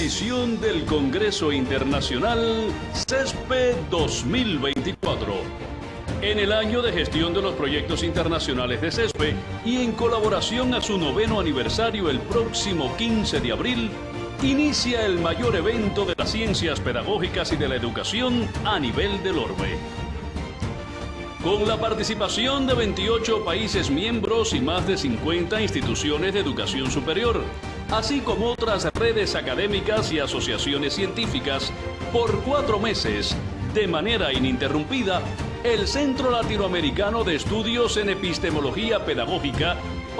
edición del Congreso Internacional CESPE 2024. En el año de gestión de los proyectos internacionales de CESPE y en colaboración a su 9º aniversario el próximo 15 de abril, inicia el mayor evento de las ciencias pedagógicas y de la educación a nivel del orbe. Con la participación de 28 países miembros y más de 50 instituciones de educación superior, así como otras redes académicas y asociaciones científicas, por 4 meses, de manera ininterrumpida, el Centro Latinoamericano de Estudios en Epistemología Pedagógica,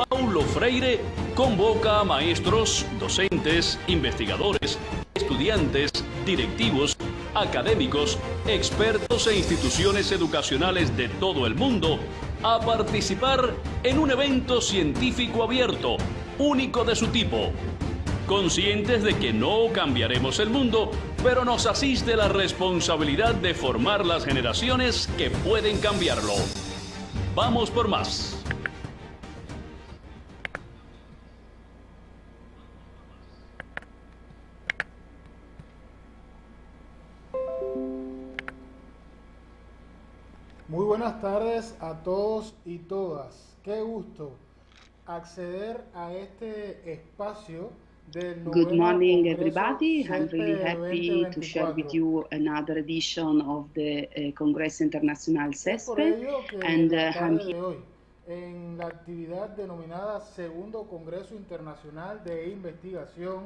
Paulo Freire, convoca a maestros, docentes, investigadores, estudiantes, directivos, académicos, expertos e instituciones educacionales de todo el mundo a participar en un evento científico abierto, único de su tipo. Conscientes de que no cambiaremos el mundo, pero nos asiste la responsabilidad de formar las generaciones que pueden cambiarlo. Vamos por más. Muy buenas tardes a todos y todas. Qué gusto acceder a este espacio del Good noveno morning, Congreso everybody. I'm CESPE really happy to share with 2024. you another edition of the Congreso Internacional Es por CESPE. ello que And la I'm tarde here. de hoy, en la actividad denominada Segundo Congreso Internacional de Investigación,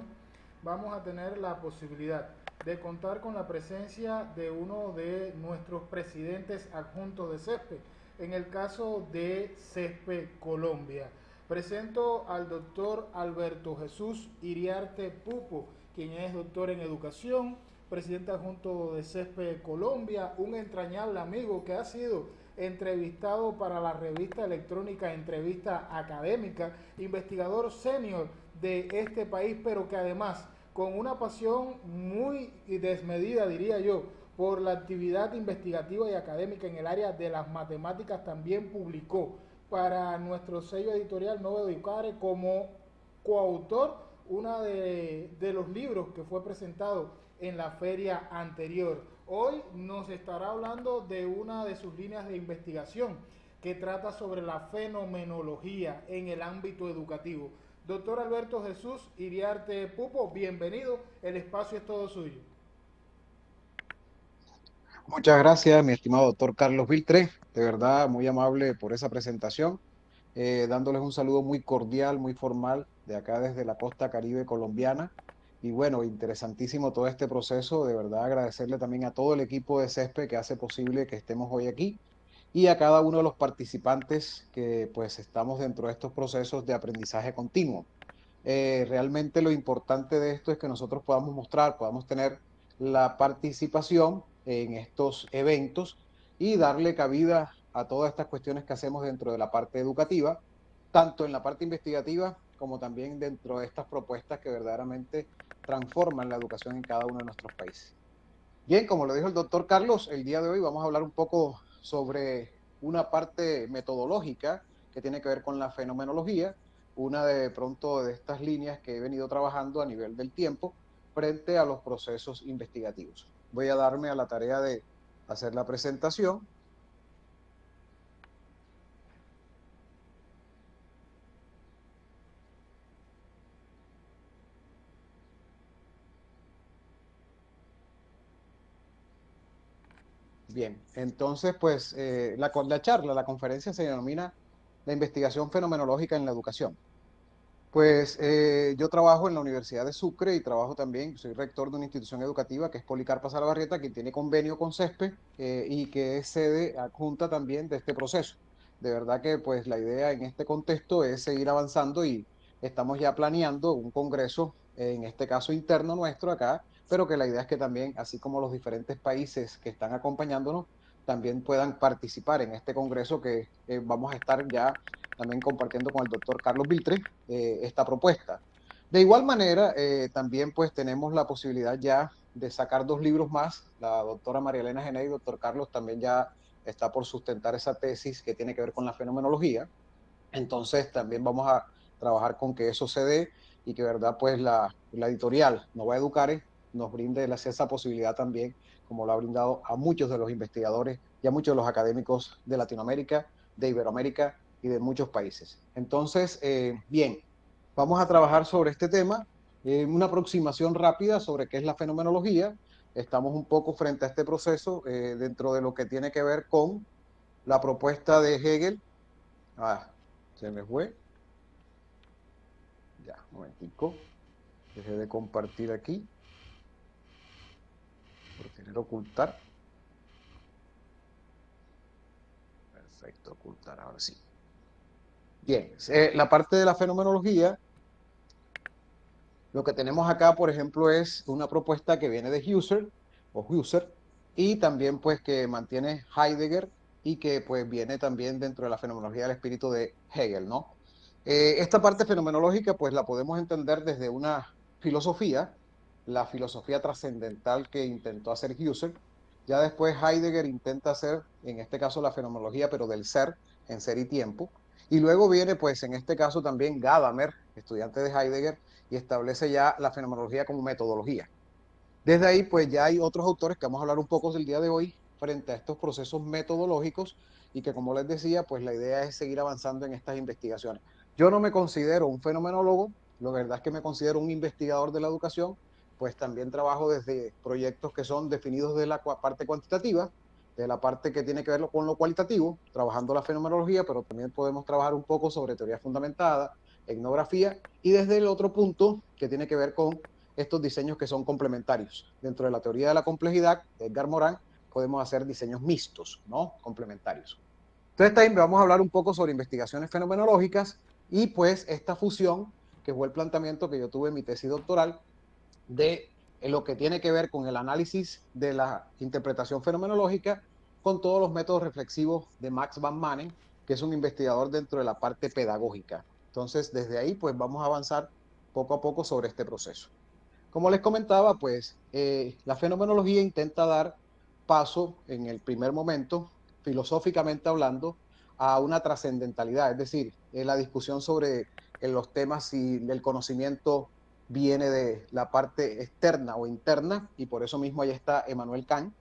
vamos a tener la posibilidad de contar con la presencia de uno de nuestros presidentes adjuntos de CESPE, en el caso de CESPE Colombia. Presento al doctor Alberto Jesús Iriarte Pupo, quien es doctor en educación, presidente adjunto de CESPE Colombia, un entrañable amigo que ha sido entrevistado para la revista electrónica Entrevista Académica, investigador senior de este país, pero que además con una pasión muy desmedida, diría yo, por la actividad investigativa y académica en el área de las matemáticas, también publicó para nuestro sello editorial Novo Educare como coautor uno de los libros que fue presentado en la feria anterior. Hoy nos estará hablando de una de sus líneas de investigación que trata sobre la fenomenología en el ámbito educativo. Doctor Alberto Jesús Iriarte Pupo, bienvenido, el espacio es todo suyo. Muchas gracias, mi estimado doctor Carlos Viltre, de verdad muy amable por esa presentación, dándoles un saludo muy cordial, muy formal, de acá desde la costa caribe colombiana. Y bueno, interesantísimo todo este proceso, de verdad agradecerle también a todo el equipo de CESPE que hace posible que estemos hoy aquí y a cada uno de los participantes que pues estamos dentro de estos procesos de aprendizaje continuo. Realmente lo importante de esto es que nosotros podamos mostrar, podamos tener la participación en estos eventos y darle cabida a todas estas cuestiones que hacemos dentro de la parte educativa, tanto en la parte investigativa como también dentro de estas propuestas que verdaderamente transforman la educación en cada uno de nuestros países. Bien, como lo dijo el doctor Carlos, el día de hoy vamos a hablar un poco sobre una parte metodológica que tiene que ver con la fenomenología, una de pronto de estas líneas que he venido trabajando a nivel del tiempo frente a los procesos investigativos. Voy a darme a la tarea de hacer la presentación. Bien, entonces pues la conferencia se denomina la investigación fenomenológica en la educación. Pues yo trabajo en la Universidad de Sucre y trabajo también, soy rector de una institución educativa que es Policarpa Salabarrieta, que tiene convenio con CESPE y que es sede adjunta también de este proceso. De verdad que pues la idea en este contexto es seguir avanzando y estamos ya planeando un congreso, en este caso interno nuestro acá, pero que la idea es que también, así como los diferentes países que están acompañándonos, también puedan participar en este congreso que vamos a estar ya también compartiendo con el doctor Carlos Viltre esta propuesta. De igual manera, también pues tenemos la posibilidad ya de sacar 2 libros más. La doctora María Elena Gené y doctor Carlos también ya está por sustentar esa tesis que tiene que ver con la fenomenología. Entonces también vamos a trabajar con que eso se dé. y que, verdad, pues la editorial Nova Educare nos brinde esa posibilidad también, como lo ha brindado a muchos de los investigadores y a muchos de los académicos de Latinoamérica, de Iberoamérica y de muchos países. Entonces, bien, vamos a trabajar sobre este tema, una aproximación rápida sobre qué es la fenomenología. Estamos un poco frente a este proceso dentro de lo que tiene que ver con la propuesta de Hegel. Se me fue. Ya, un momentico. Dejé de compartir aquí por querer ocultar. Perfecto, ocultar, ahora sí. Bien, la parte de la fenomenología, lo que tenemos acá, por ejemplo, es una propuesta que viene de Husserl, y también pues que mantiene Heidegger y que pues viene también dentro de la fenomenología del espíritu de Hegel, ¿no? Esta parte fenomenológica pues la podemos entender desde una filosofía, la filosofía trascendental que intentó hacer Husserl. Ya después Heidegger intenta hacer, en este caso, la fenomenología, pero del ser, en ser y tiempo. Y luego viene, pues, en este caso también Gadamer, estudiante de Heidegger, y establece ya la fenomenología como metodología. Desde ahí, pues, ya hay otros autores que vamos a hablar un poco del día de hoy frente a estos procesos metodológicos y que, como les decía, pues la idea es seguir avanzando en estas investigaciones. Yo no me considero un fenomenólogo, la verdad es que me considero un investigador de la educación, pues también trabajo desde proyectos que son definidos de la parte cuantitativa, de la parte que tiene que ver con lo cualitativo, trabajando la fenomenología, pero también podemos trabajar un poco sobre teoría fundamentada, etnografía, y desde el otro punto que tiene que ver con estos diseños que son complementarios. Dentro de la teoría de la complejidad de Edgar Morin, podemos hacer diseños mixtos, ¿no? Complementarios. Entonces también vamos a hablar un poco sobre investigaciones fenomenológicas y pues esta fusión, que fue el planteamiento que yo tuve en mi tesis doctoral, de lo que tiene que ver con el análisis de la interpretación fenomenológica con todos los métodos reflexivos de Max van Manen, que es un investigador dentro de la parte pedagógica. Entonces, desde ahí, pues vamos a avanzar poco a poco sobre este proceso. Como les comentaba, pues la fenomenología intenta dar paso en el primer momento, filosóficamente hablando, a una trascendentalidad, es decir, la discusión sobre los temas si el conocimiento viene de la parte externa o interna, y por eso mismo ahí está Emmanuel Kant,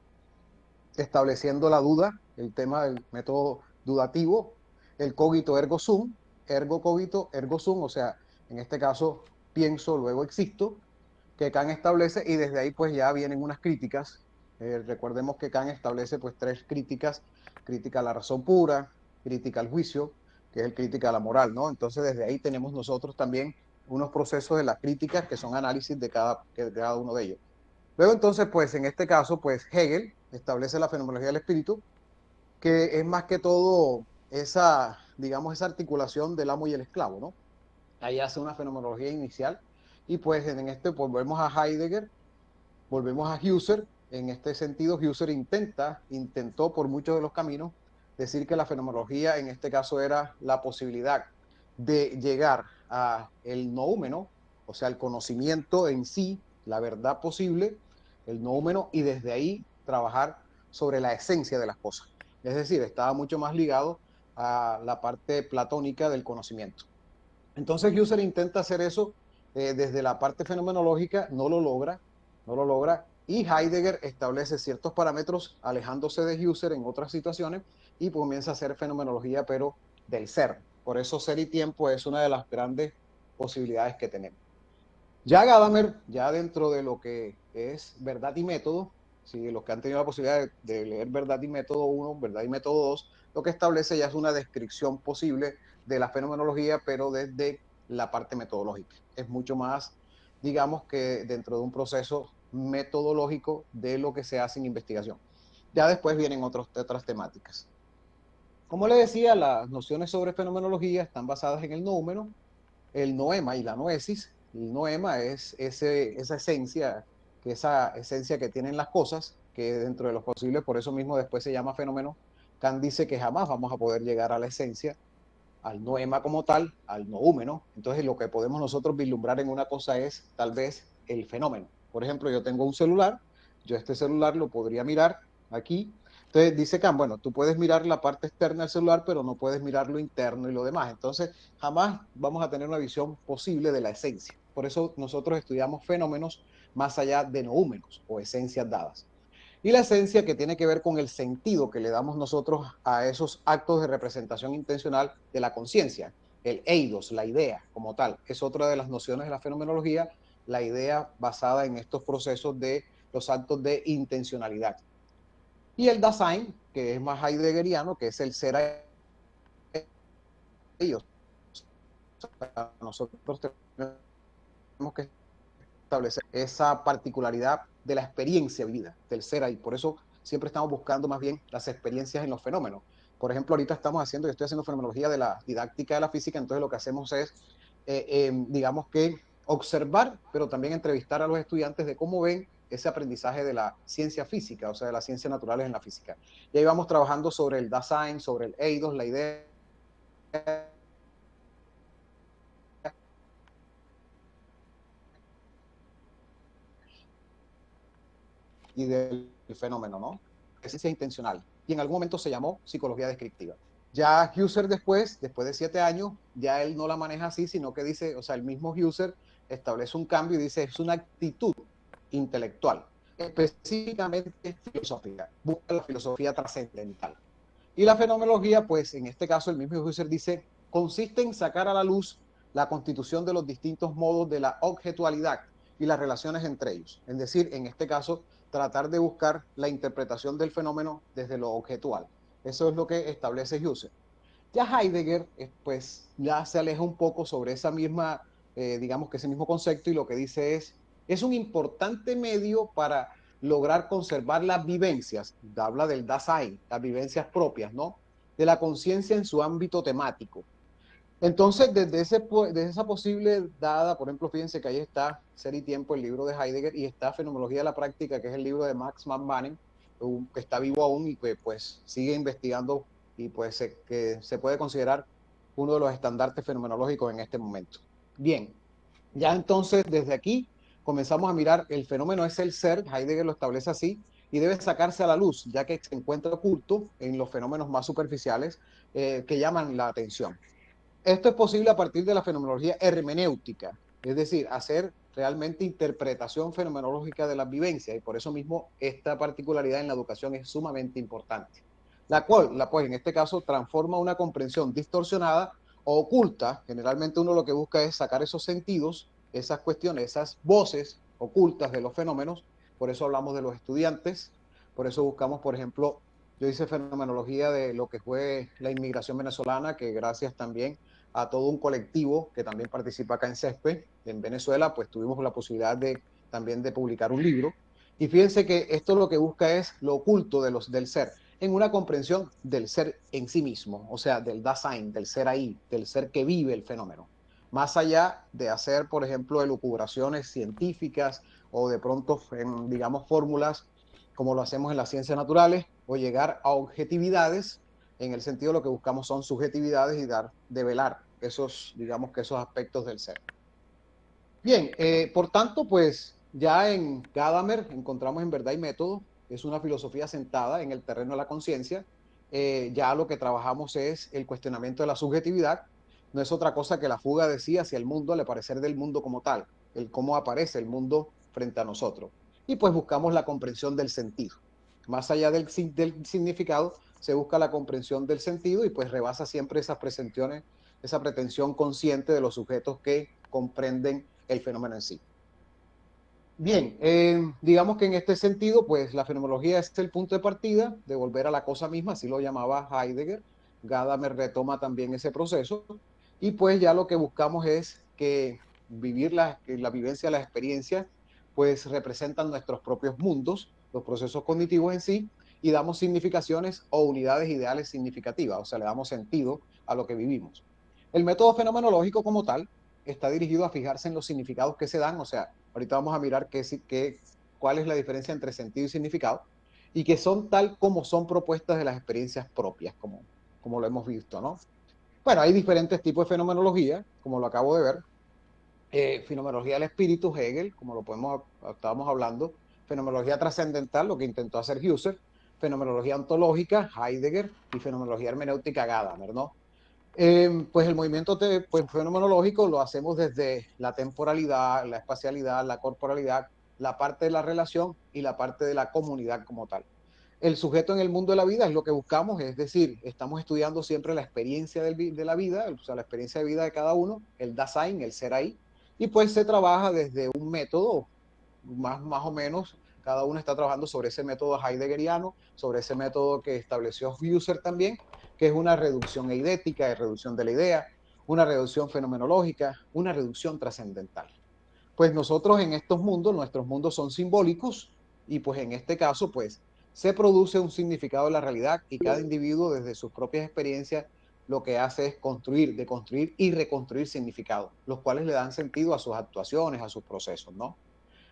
estableciendo la duda, el tema del método dudativo, el cogito ergo sum, ergo cogito ergo sum, o sea, en este caso pienso, luego existo, que Kant establece, y desde ahí pues ya vienen unas críticas. Recordemos que Kant establece pues tres críticas: crítica a la razón pura, crítica al juicio, que es el crítica a la moral, ¿no? Entonces desde ahí tenemos nosotros también unos procesos de las críticas que son análisis de cada uno de ellos. Luego entonces pues en este caso pues Hegel establece la fenomenología del espíritu, que es más que todo esa, digamos, esa articulación del amo y el esclavo, ¿no? Ahí hace una fenomenología inicial. Y pues en este pues, volvemos a Heidegger, volvemos a Husserl. En este sentido, Husserl intentó por muchos de los caminos decir que la fenomenología en este caso era la posibilidad de llegar a el noúmeno, o sea, el conocimiento en sí, la verdad posible, el noúmeno, y desde ahí trabajar sobre la esencia de las cosas. Es decir, estaba mucho más ligado a la parte platónica del conocimiento. Entonces Husserl intenta hacer eso desde la parte fenomenológica, no lo logra, y Heidegger establece ciertos parámetros alejándose de Husserl en otras situaciones y comienza a hacer fenomenología, pero del ser. Por eso ser y tiempo es una de las grandes posibilidades que tenemos. Ya Gadamer, ya dentro de lo que es verdad y método, si los que han tenido la posibilidad de leer verdad y método 1, verdad y método 2, lo que establece ya es una descripción posible de la fenomenología, pero desde la parte metodológica. Es mucho más, digamos, que dentro de un proceso metodológico de lo que se hace en investigación. Ya después vienen otras temáticas. Como les decía, las nociones sobre fenomenología están basadas en el noúmeno, el noema y la noesis. El noema es esa esencia que tienen las cosas, que dentro de los posibles, por eso mismo después se llama fenómeno. Kant dice que jamás vamos a poder llegar a la esencia, al noema como tal, al noúmeno. Entonces lo que podemos nosotros vislumbrar en una cosa es tal vez el fenómeno. Por ejemplo, yo tengo un celular, yo este celular lo podría mirar aquí. Entonces dice Kant, bueno, tú puedes mirar la parte externa del celular, pero no puedes mirar lo interno y lo demás. Entonces jamás vamos a tener una visión posible de la esencia. Por eso nosotros estudiamos fenómenos más allá de noúmenos o esencias dadas. Y la esencia que tiene que ver con el sentido que le damos nosotros a esos actos de representación intencional de la conciencia. El eidos, la idea como tal, es otra de las nociones de la fenomenología, la idea basada en estos procesos de los actos de intencionalidad. Y el Dasein, que es más heideggeriano, que es el ser a ellos. O sea, nosotros tenemos que establecer esa particularidad de la experiencia vivida, del ser ahí. Por eso siempre estamos buscando más bien las experiencias en los fenómenos. Por ejemplo, ahorita yo estoy haciendo fenomenología de la didáctica de la física, entonces lo que hacemos es, digamos que observar, pero también entrevistar a los estudiantes de cómo ven ese aprendizaje de la ciencia física, o sea, de las ciencias naturales en la física. Y ahí vamos trabajando sobre el Dasein, sobre el eidos, la idea y del fenómeno, ¿no? Ciencia intencional. Y en algún momento se llamó psicología descriptiva. Ya Husserl después de 7 años, ya él no la maneja así, sino que dice, o sea, el mismo Husserl establece un cambio y dice, es una actitud intelectual, específicamente filosófica, busca la filosofía trascendental. Y la fenomenología, pues en este caso el mismo Husserl dice, consiste en sacar a la luz la constitución de los distintos modos de la objetualidad y las relaciones entre ellos. Es decir, en este caso, tratar de buscar la interpretación del fenómeno desde lo objetual. Eso es lo que establece Husserl. Ya Heidegger, pues ya se aleja un poco sobre esa misma, digamos que ese mismo concepto, y lo que dice es un importante medio para lograr conservar las vivencias, habla del Dasein, las vivencias propias, ¿no? De la conciencia en su ámbito temático. Entonces, desde esa posible dada, por ejemplo, fíjense que ahí está Ser y Tiempo, el libro de Heidegger, y está Fenomenología de la Práctica, que es el libro de Max Mann, que está vivo aún y que pues sigue investigando y pues que se puede considerar uno de los estandartes fenomenológicos en este momento. Bien, ya entonces desde aquí comenzamos a mirar el fenómeno es el ser, Heidegger lo establece así, y debe sacarse a la luz, ya que se encuentra oculto en los fenómenos más superficiales que llaman la atención. Esto es posible a partir de la fenomenología hermenéutica, es decir, hacer realmente interpretación fenomenológica de las vivencias, y por eso mismo esta particularidad en la educación es sumamente importante. La cual, pues en este caso, transforma una comprensión distorsionada o oculta. Generalmente uno lo que busca es sacar esos sentidos, esas cuestiones, esas voces ocultas de los fenómenos. Por eso hablamos de los estudiantes, por eso buscamos, por ejemplo, yo hice fenomenología de lo que fue la inmigración venezolana, que gracias también a todo un colectivo que también participa acá en CESPE, en Venezuela, pues tuvimos la posibilidad también de publicar un libro. Y fíjense que esto lo que busca es lo oculto del ser, en una comprensión del ser en sí mismo, o sea, del Dasein, del ser ahí, del ser que vive el fenómeno. Más allá de hacer, por ejemplo, elucubraciones científicas o de pronto, digamos, fórmulas como lo hacemos en las ciencias naturales, o llegar a objetividades. En el sentido, lo que buscamos son subjetividades y develar esos, digamos que esos aspectos del ser. Bien, por tanto, pues ya en Gadamer encontramos en Verdad y Método, es una filosofía sentada en el terreno de la conciencia. Ya lo que trabajamos es el cuestionamiento de la subjetividad. No es otra cosa que la fuga de sí hacia el mundo, al aparecer del mundo como tal, el cómo aparece el mundo frente a nosotros. Y pues buscamos la comprensión del sentido. Más allá del significado, se busca la comprensión del sentido y pues rebasa siempre esas pretensiones, esa pretensión consciente de los sujetos que comprenden el fenómeno en sí. Bien, digamos que en este sentido, pues la fenomenología es el punto de partida de volver a la cosa misma, así lo llamaba Heidegger. Gadamer retoma también ese proceso y pues ya lo que buscamos es que vivir la vivencia, las experiencias, pues representan nuestros propios mundos, los procesos cognitivos en sí, y damos significaciones o unidades ideales significativas, o sea, le damos sentido a lo que vivimos. El método fenomenológico como tal está dirigido a fijarse en los significados que se dan, o sea, ahorita vamos a mirar cuál es la diferencia entre sentido y significado, y que son tal como son propuestas de las experiencias propias, como lo hemos visto, ¿no? Bueno, hay diferentes tipos de fenomenología, como lo acabo de ver. Fenomenología del espíritu, Hegel, como estábamos hablando, fenomenología trascendental, lo que intentó hacer Husserl, fenomenología ontológica, Heidegger, y fenomenología hermenéutica, Gadamer, ¿no? Pues el movimiento pues, fenomenológico lo hacemos desde la temporalidad, la espacialidad, la corporalidad, la parte de la relación y la parte de la comunidad como tal. El sujeto en el mundo de la vida es lo que buscamos, es decir, estamos estudiando siempre la experiencia de la vida, o sea, la experiencia de vida de cada uno, el Dasein, el ser ahí, y pues se trabaja desde un método, más o menos, cada uno está trabajando sobre ese método heideggeriano, sobre ese método que estableció Husserl también, que es una reducción eidética, de reducción de la idea, una reducción fenomenológica, una reducción trascendental. Pues nosotros en estos mundos, nuestros mundos son simbólicos y pues en este caso pues se produce un significado de la realidad y cada individuo desde sus propias experiencias lo que hace es construir, deconstruir y reconstruir significados, los cuales le dan sentido a sus actuaciones, a sus procesos, ¿no?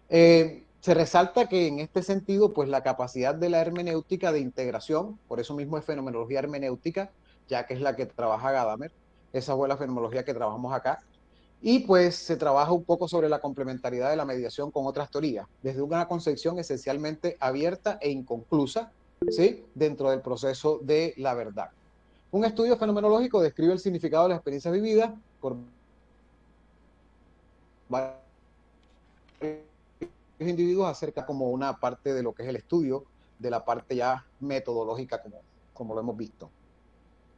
Se resalta que en este sentido, pues la capacidad de la hermenéutica de integración, por eso mismo es fenomenología hermenéutica, ya que es la que trabaja Gadamer, esa fue la fenomenología que trabajamos acá, y pues se trabaja un poco sobre la complementariedad de la mediación con otras teorías, desde una concepción esencialmente abierta e inconclusa, ¿sí? Dentro del proceso de la verdad. Un estudio fenomenológico describe el significado de las experiencias vividas por varios individuos acerca como una parte de lo que es el estudio de la parte ya metodológica como lo hemos visto.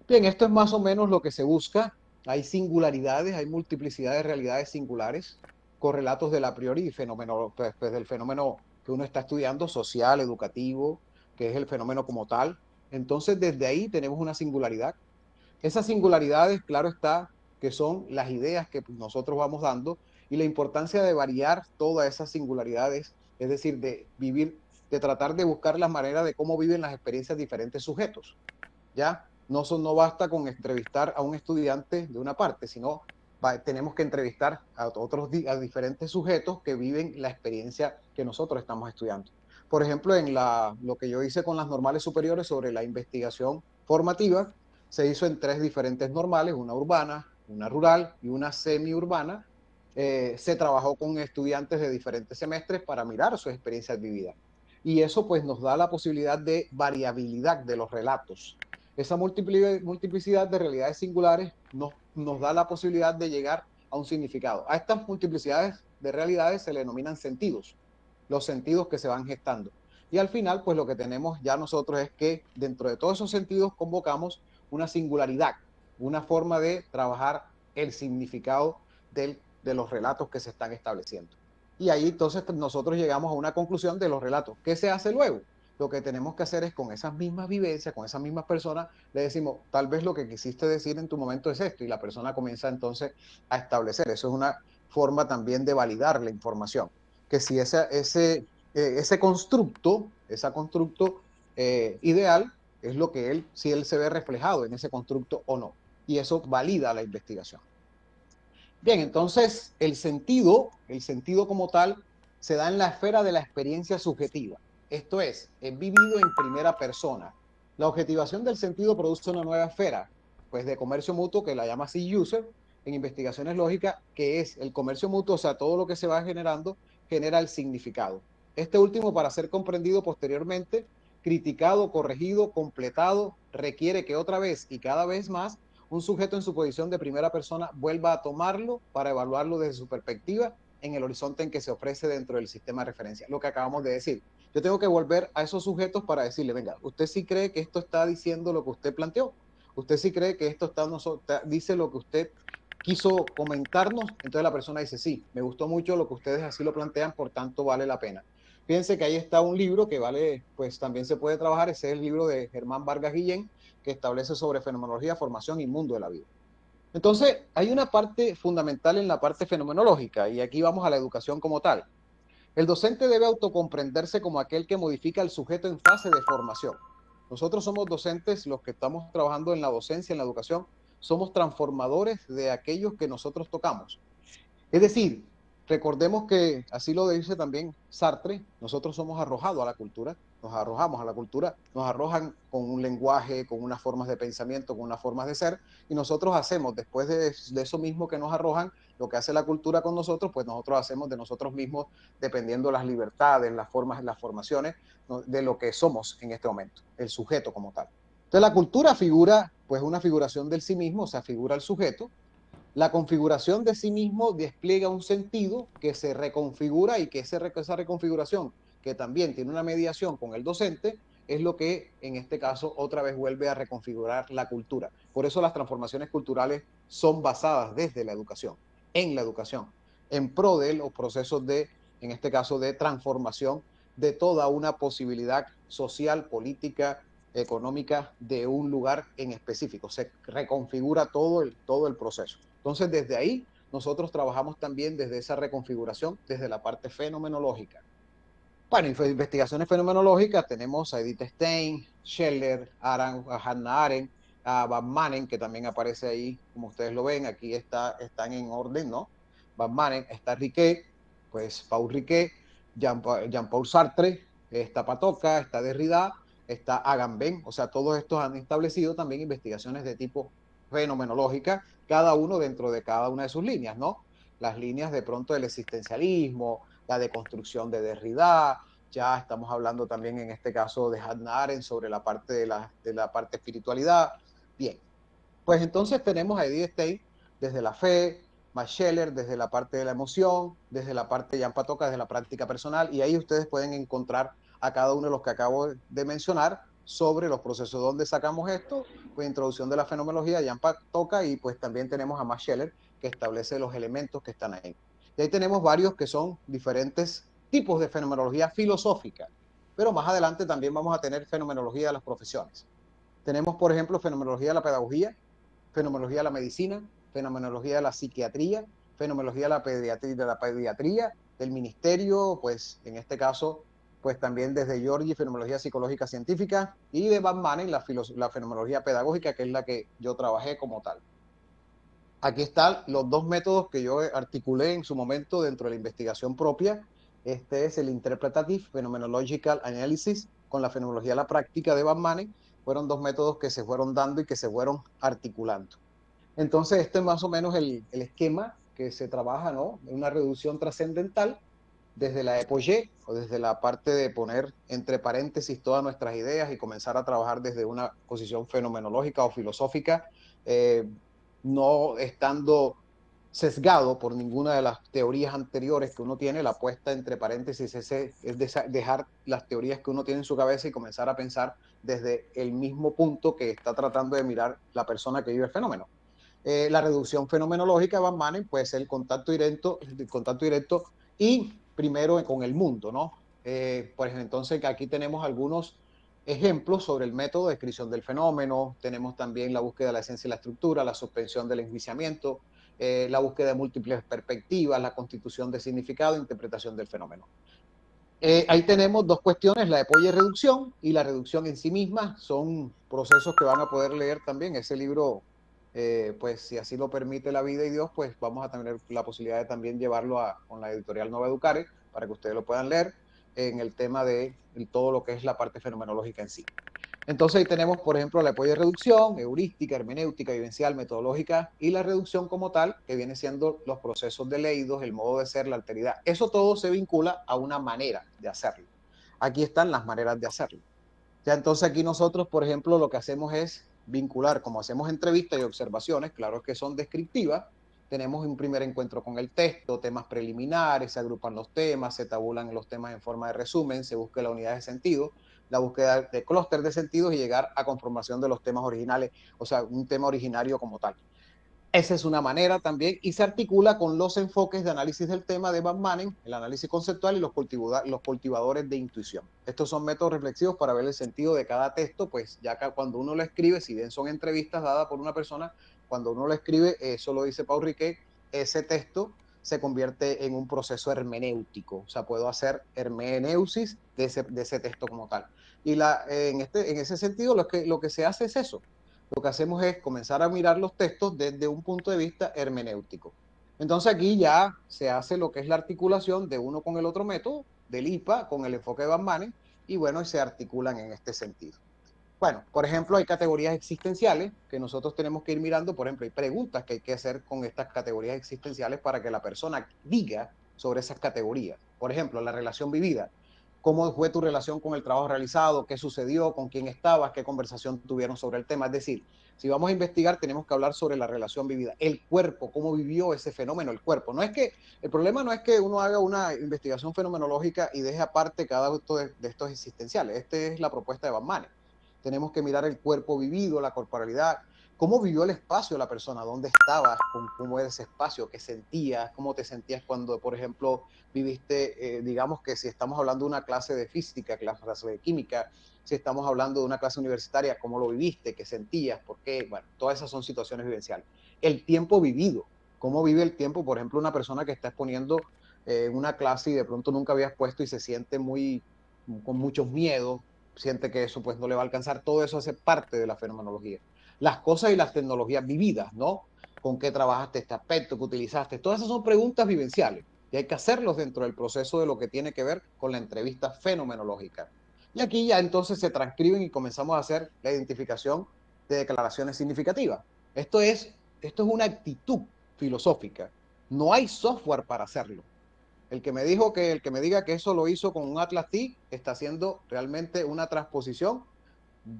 Bien, esto es más o menos lo que se busca. Hay singularidades, hay multiplicidad de realidades singulares, correlatos del a priori y fenómeno, pues, del fenómeno que uno está estudiando, social, educativo, que es el fenómeno como tal. Entonces, desde ahí tenemos una singularidad. Esas singularidades, claro está, que son las ideas que nosotros vamos dando y la importancia de variar todas esas singularidades, es decir, de vivir, de tratar de buscar las maneras de cómo viven las experiencias diferentes sujetos, ¿ya? No basta con entrevistar a un estudiante de una parte, sino tenemos que entrevistar a diferentes sujetos que viven la experiencia que nosotros estamos estudiando. Por ejemplo, en lo que yo hice con las normales superiores sobre la investigación formativa, se hizo en 3 diferentes normales, una urbana, una rural y una semiurbana. Se trabajó con estudiantes de diferentes semestres para mirar sus experiencias vividas. Y eso pues nos da la posibilidad de variabilidad de los relatos. Esa multiplicidad de realidades singulares nos da la posibilidad de llegar a un significado. A estas multiplicidades de realidades se le denominan sentidos, los sentidos que se van gestando. Y al final, pues lo que tenemos ya nosotros es que dentro de todos esos sentidos convocamos una singularidad, una forma de trabajar el significado de los relatos que se están estableciendo. Y ahí entonces nosotros llegamos a una conclusión de los relatos. ¿Qué se hace luego? Lo que tenemos que hacer es con esas mismas vivencias, con esas mismas personas, le decimos, tal vez lo que quisiste decir en tu momento es esto, y la persona comienza entonces a establecer. Eso es una forma también de validar la información. Que si ese constructo ideal es lo que si él se ve reflejado en ese constructo o no. Y eso valida la investigación. Bien, entonces el sentido como tal se da en la esfera de la experiencia subjetiva. Esto es vivido en primera persona. La objetivación del sentido produce una nueva esfera, pues de comercio mutuo, que la llama así Husserl, en investigaciones lógicas, que es el comercio mutuo, o sea, todo lo que se va generando genera el significado. Este último, para ser comprendido posteriormente, criticado, corregido, completado, requiere que otra vez y cada vez más un sujeto en su posición de primera persona vuelva a tomarlo para evaluarlo desde su perspectiva en el horizonte en que se ofrece dentro del sistema de referencia, lo que acabamos de decir. Yo tengo que volver a esos sujetos para decirle, venga, ¿usted sí cree que esto está diciendo lo que usted planteó? ¿Usted sí cree que esto dice lo que usted quiso comentarnos? Entonces la persona dice, sí, me gustó mucho lo que ustedes así lo plantean, por tanto vale la pena. Fíjense que ahí está un libro que vale, pues también se puede trabajar, ese es el libro de Germán Vargas Guillén, que establece sobre fenomenología, formación y mundo de la vida. Entonces, hay una parte fundamental en la parte fenomenológica, y aquí vamos a la educación como tal. El docente debe autocomprenderse como aquel que modifica al sujeto en fase de formación. Nosotros somos docentes, los que estamos trabajando en la docencia, en la educación, somos transformadores de aquellos que nosotros tocamos. Es decir, recordemos que, así lo dice también Sartre, nosotros somos arrojados a la cultura, nos arrojamos a la cultura, nos arrojan con un lenguaje, con unas formas de pensamiento, con unas formas de ser, y nosotros hacemos, después de eso mismo que nos arrojan, lo que hace la cultura con nosotros, pues nosotros hacemos de nosotros mismos, dependiendo de las libertades, las formas, las formaciones, de lo que somos en este momento, el sujeto como tal. Entonces la cultura figura pues una figuración del sí mismo, o sea, figura el sujeto. La configuración de sí mismo despliega un sentido que se reconfigura y que esa reconfiguración, que también tiene una mediación con el docente, es lo que en este caso otra vez vuelve a reconfigurar la cultura. Por eso las transformaciones culturales son basadas desde la educación, en pro de los procesos de, en este caso, de transformación de toda una posibilidad social, política, económica de un lugar en específico. Se reconfigura todo el proceso. Entonces, desde ahí, nosotros trabajamos también desde esa reconfiguración, desde la parte fenomenológica. Bueno, investigaciones fenomenológicas tenemos a Edith Stein, Scheller, a Hannah Arendt, a Van Manen, que también aparece ahí, como ustedes lo ven, aquí están en orden, ¿no? Van Manen, está Riquet, pues Paul Riquet, Jean-Paul Sartre, está Patoka, está Derrida, está Agamben, o sea, todos estos han establecido también investigaciones de tipo fenomenológica, cada uno dentro de cada una de sus líneas, ¿no? Las líneas de pronto del existencialismo, la deconstrucción de Derrida, ya estamos hablando también en este caso de Hannah Arendt sobre la parte de la parte espiritualidad. Bien, pues entonces tenemos a Edith Stein desde la fe, Max Scheler desde la parte de la emoción, desde la parte de Jan Patoka, desde la práctica personal, y ahí ustedes pueden encontrar a cada uno de los que acabo de mencionar sobre los procesos donde sacamos esto, pues introducción de la fenomenología, Jan Patoka, y pues también tenemos a Max Scheler que establece los elementos que están ahí. Y ahí tenemos varios que son diferentes tipos de fenomenología filosófica, pero más adelante también vamos a tener fenomenología de las profesiones. Tenemos, por ejemplo, fenomenología de la pedagogía, fenomenología de la medicina, fenomenología de la psiquiatría, fenomenología de la pediatría, del ministerio, pues en este caso, pues también desde Giorgi, fenomenología psicológica científica, y de Van Manen, la fenomenología pedagógica, que es la que yo trabajé como tal. Aquí están los dos métodos que yo articulé en su momento dentro de la investigación propia. Este es el Interpretative Phenomenological Analysis con la fenomenología de la práctica de Van Manen. Fueron dos métodos que se fueron dando y que se fueron articulando. Entonces, este es más o menos el esquema que se trabaja, ¿no? Una reducción trascendental desde la epogé o desde la parte de poner entre paréntesis todas nuestras ideas y comenzar a trabajar desde una posición fenomenológica o filosófica, no estando sesgado por ninguna de las teorías anteriores que uno tiene. La puesta entre paréntesis es dejar las teorías que uno tiene en su cabeza y comenzar a pensar desde el mismo punto que está tratando de mirar la persona que vive el fenómeno. La reducción fenomenológica de Van Manen puede ser el contacto directo y primero con el mundo, ¿no? Pues entonces aquí tenemos algunos ejemplos sobre el método de descripción del fenómeno. Tenemos también la búsqueda de la esencia y la estructura, la suspensión del enjuiciamiento, la búsqueda de múltiples perspectivas, la constitución de significado e interpretación del fenómeno. Ahí tenemos dos cuestiones, la epogé y reducción, y la reducción en sí misma son procesos que van a poder leer también. Ese libro, pues si así lo permite la vida y Dios, pues vamos a tener la posibilidad de también llevarlo con la editorial Nova Educare para que ustedes lo puedan leer en el tema de todo lo que es la parte fenomenológica en sí. Entonces ahí tenemos, por ejemplo, la epogé y reducción, heurística, hermenéutica, vivencial, metodológica, y la reducción como tal, que viene siendo los procesos de leídos, el modo de ser, la alteridad. Eso todo se vincula a una manera de hacerlo. Aquí están las maneras de hacerlo. Ya entonces aquí nosotros, por ejemplo, lo que hacemos es vincular, como hacemos entrevistas y observaciones, claro que son descriptivas, tenemos un primer encuentro con el texto, temas preliminares, se agrupan los temas, se tabulan los temas en forma de resumen, se busca la unidad de sentido, la búsqueda de clúster de sentidos y llegar a conformación de los temas originales, o sea, un tema originario como tal. Esa es una manera también y se articula con los enfoques de análisis del tema de Van Manen, el análisis conceptual y los cultivadores de intuición. Estos son métodos reflexivos para ver el sentido de cada texto, pues ya que cuando uno lo escribe, si bien son entrevistas dadas por una persona, cuando uno lo escribe, eso lo dice Paul Riquet, ese texto se convierte en un proceso hermenéutico, o sea, puedo hacer hermeneusis de ese texto como tal. Y en ese sentido lo que se hace es eso. Lo que hacemos es comenzar a mirar los textos desde un punto de vista hermenéutico. Entonces aquí ya se hace lo que es la articulación de uno con el otro método, del IPA con el enfoque de Van Manen, y bueno, y se articulan en este sentido. Bueno, por ejemplo, hay categorías existenciales que nosotros tenemos que ir mirando. Por ejemplo, hay preguntas que hay que hacer con estas categorías existenciales para que la persona diga sobre esas categorías. Por ejemplo, la relación vivida. cómo fue tu relación con el trabajo realizado, qué sucedió, con quién estabas, qué conversación tuvieron sobre el tema. Es decir, si vamos a investigar, tenemos que hablar sobre la relación vivida, el cuerpo, cómo vivió ese fenómeno el cuerpo. No es que, el problema no es que uno haga una investigación fenomenológica y deje aparte cada uno de estos existenciales. Esta es la propuesta de Van Manen. Tenemos que mirar el cuerpo vivido, la corporalidad, cómo vivió el espacio la persona, dónde estabas, cómo era ese espacio, qué sentías, cómo te sentías cuando, por ejemplo, viviste, digamos que si estamos hablando de una clase de física, clase de química, si estamos hablando de una clase universitaria, cómo lo viviste, qué sentías, por qué, bueno, todas esas son situaciones vivenciales. El tiempo vivido, cómo vive el tiempo, por ejemplo, una persona que está exponiendo una clase y de pronto nunca había expuesto y se siente con muchos miedos, siente que eso pues no le va a alcanzar, todo eso hace parte de la fenomenología. Las cosas y las tecnologías vividas, ¿no? ¿Con qué trabajaste este aspecto, qué utilizaste? Todas esas son preguntas vivenciales y hay que hacerlos dentro del proceso de lo que tiene que ver con la entrevista fenomenológica. Y aquí ya entonces se transcriben y comenzamos a hacer la identificación de declaraciones significativas. Esto es una actitud filosófica. No hay software para hacerlo. El que me diga que eso lo hizo con un Atlas T está haciendo realmente una transposición.